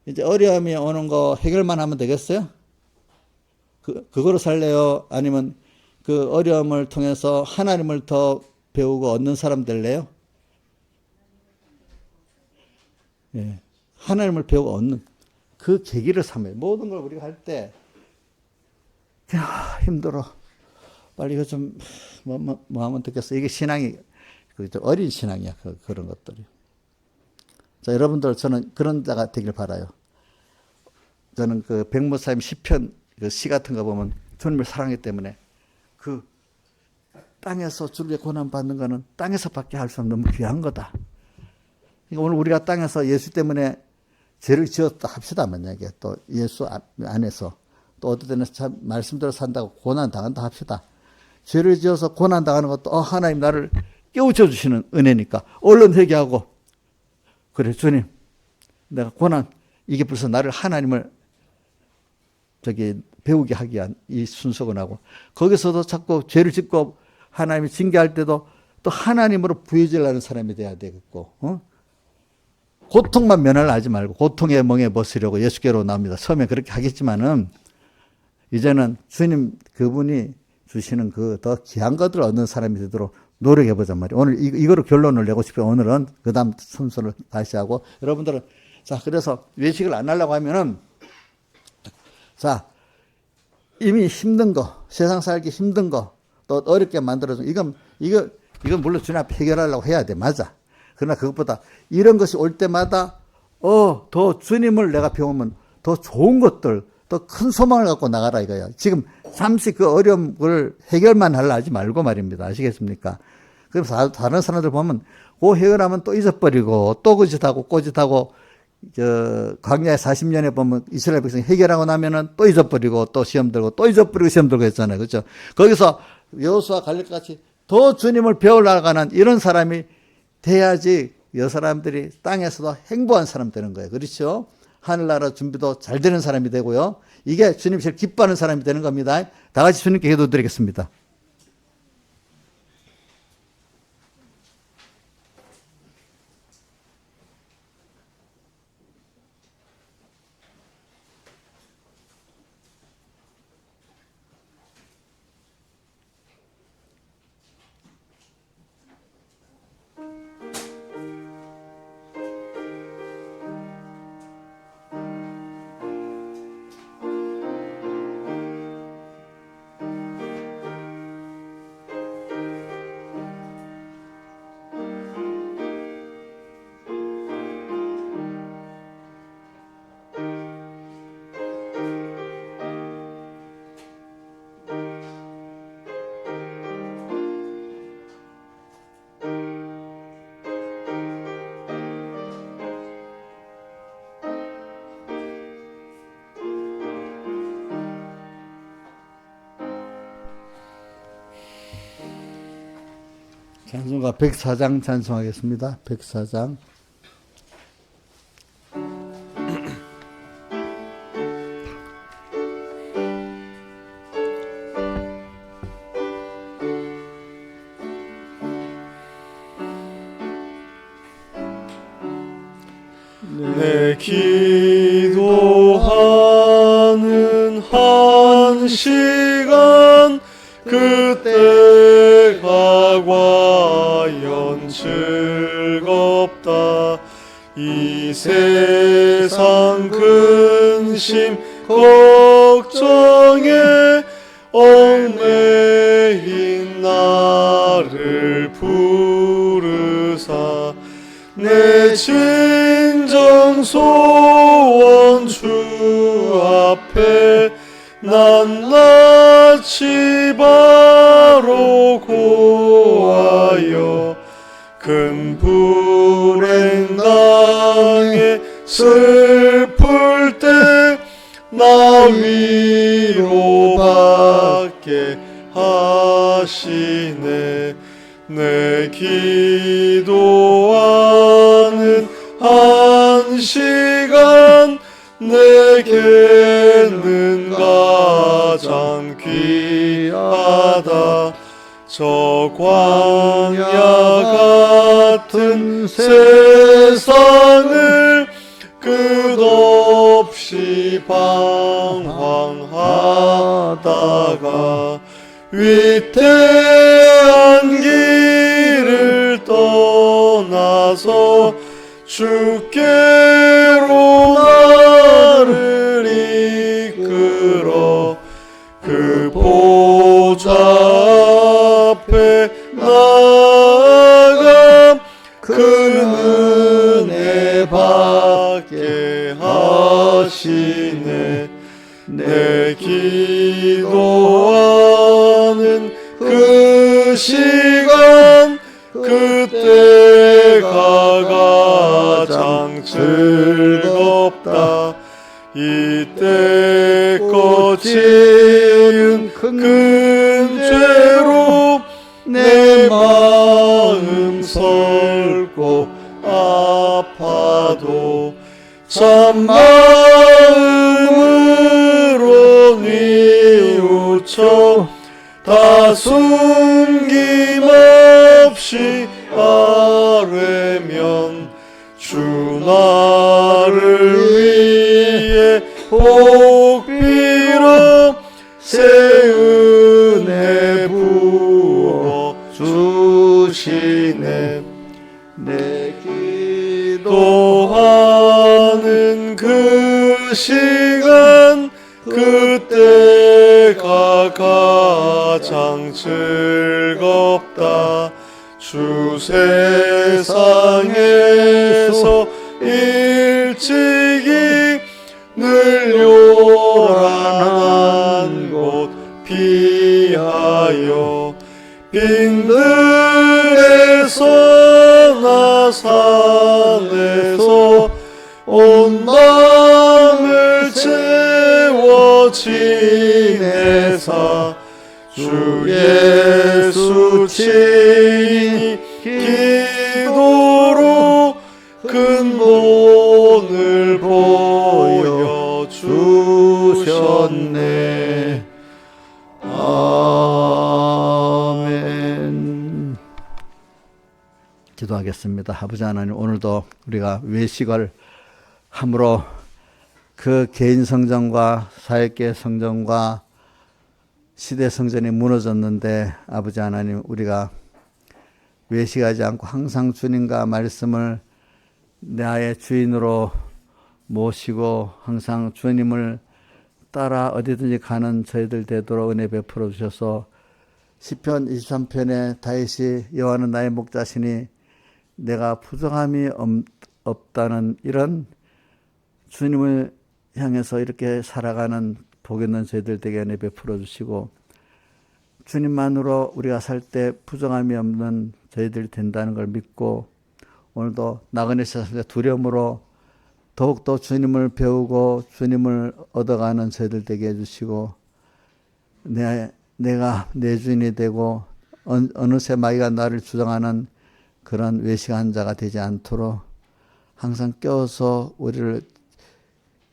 이제 어려움이 오는 거 해결만 하면 되겠어요? 그거로 살래요? 아니면 그 어려움을 통해서 하나님을 더 배우고 얻는 사람 될래요? 예. 하나님을 배우고 얻는 그 계기를 삼아요. 모든 걸 우리가 할 때, 힘들어. 빨리 이거 좀, 뭐 하면 되겠어. 이게 신앙이, 어린 신앙이야. 그런 것들이. 자, 여러분들, 저는 그런 자가 되길 바라요. 저는 그 백모사님 시편, 그 시 같은 거 보면 주님을 사랑하기 때문에 그 땅에서 주를 위해 고난받는 거는 땅에서밖에 할 수 없는 너무 귀한 거다. 그러니까 오늘 우리가 땅에서 예수 때문에 죄를 지었다 합시다. 만약에 또 예수 안에서 또 어떨 때는 참 말씀대로 산다고 고난 당한다 합시다. 죄를 지어서 고난 당하는 것도 하나님 나를 깨우쳐 주시는 은혜니까 얼른 회개하고 그래 주님 내가 고난 이게 벌써 나를 하나님을 배우게 하기 위한 이 순서구나고 거기서도 자꾸 죄를 짓고 하나님이 징계할 때도 또 하나님으로 부여질라는 사람이 돼야 되겠고 고통만 면할 하지 말고 고통의 멍에 벗으려고 예수께로 나옵니다. 처음에 그렇게 하겠지만은 이제는 주님 그분이 주시는 그 더 귀한 것들을 얻는 사람이 되도록 노력해보자 말이에요. 오늘 이거로 결론을 내고 싶어요. 오늘은 그 다음 순서를 다시 하고 여러분들은 자 그래서 외식을 안 하려고 하면은 자 이미 힘든 거 세상 살기 힘든 거 또 어렵게 만들어준 이건 물론 주님 앞에 해결하려고 해야 돼. 맞아. 그러나 그것보다 이런 것이 올 때마다 더 주님을 내가 배우면 더 좋은 것들 더 큰 소망을 갖고 나가라 이거야. 지금 잠시 그 어려움을 해결만 하려 하지 말고 말입니다. 아시겠습니까? 그래서 다른 사람들 보면 그 해결하면 또 잊어버리고 또 거짓하고 꼬짓하고 광야의 40년에 보면 이스라엘 백성이 해결하고 나면은 또 잊어버리고 또 시험 들고 또 잊어버리고 시험 들고 했잖아요. 그렇죠? 거기서 여호수아 갈렙 같이 더 주님을 배우려가는 이런 사람이 돼야지 이 사람들이 땅에서도 행복한 사람 되는 거예요. 그렇죠? 하늘나라 준비도 잘 되는 사람이 되고요. 이게 주님이 제일 기뻐하는 사람이 되는 겁니다. 다 같이 주님께 기도드리겠습니다. 찬송가 104장 찬송하겠습니다. 104장. 내 기도하는 한 시간 그때가 과연 즐겁다. 이 세상 근심 걱정에 얽매인 나를 부르사 내 진정 소원 주 앞에 낱낱이 바로 고하여 큰 불행 나 슬플 때 나 위로받게 하시네. 내 기도하는 한 시간 내게는 가장 귀하다. 저 광야 같은 세상을 끝없이 방황하다가 위태한 길을 떠나서 주께로 나를 이끌어 그 보좌 앞에 나아가 그 은혜 받게 하시네. 내 기도하는 그 시간 그때가 가장 즐겁다. 이때껏 지은 큰 죄로 내 마음 설고 아파도 참 마음으로 뉘우쳐 다 숨김없이 아뢰면 주 나를 위해 복비로 새 은혜 부어 주시네. 내 기도하는 그 시간 그때가 가장 즐겁다. 주 세상에서 일찍이 늘 요란한 곳 피하여 빈들에서 나산에서 온 마음을 채워 지내사 주 예수 친히 기도로 근본을 보여주셨네. 아멘. 기도하겠습니다. 아버지 하나님, 오늘도 우리가 외식을 함으로 그 개인 성전과 사역계 성전과 시대 성전이 무너졌는데, 아버지 하나님, 우리가 외식하지 않고 항상 주님과 말씀을 나의 주인으로 모시고 항상 주님을 따라 어디든지 가는 저희들 되도록 은혜 베풀어 주셔서 시편 23편에 다윗이 여호와는 나의 목자시니 내가 부정함이 없다는 이런 주님을 향해서 이렇게 살아가는 복 있는 저희들 되게 은혜 베풀어 주시고, 주님만으로 우리가 살 때 부정함이 없는 저희들이 된다는 걸 믿고, 오늘도 나그네 시절에 두려움으로 더욱더 주님을 배우고 주님을 얻어가는 저희들 되게 해주시고, 내가 내 주인이 되고 어느새 마귀가 나를 주장하는 그런 외식한 자가 되지 않도록 항상 껴서 우리를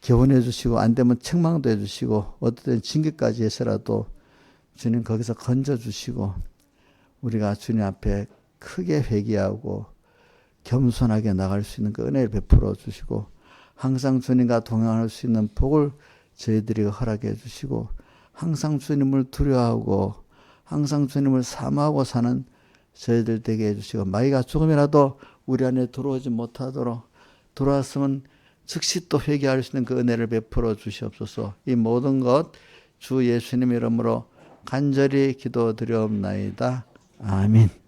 교훈해 주시고, 안 되면 책망도 해 주시고, 어떤 징계까지 해서라도 주님 거기서 건져 주시고, 우리가 주님 앞에 크게 회개하고 겸손하게 나갈 수 있는 그 은혜를 베풀어 주시고, 항상 주님과 동행할 수 있는 복을 저희들이 허락해 주시고, 항상 주님을 두려워하고 항상 주님을 사모하고 사는 저희들 되게 해주시고, 마귀가 조금이라도 우리 안에 들어오지 못하도록, 들어왔으면 즉시 또 회개할 수 있는 그 은혜를 베풀어 주시옵소서. 이 모든 것 주 예수님 이름으로 간절히 기도드리옵나이다. 아멘.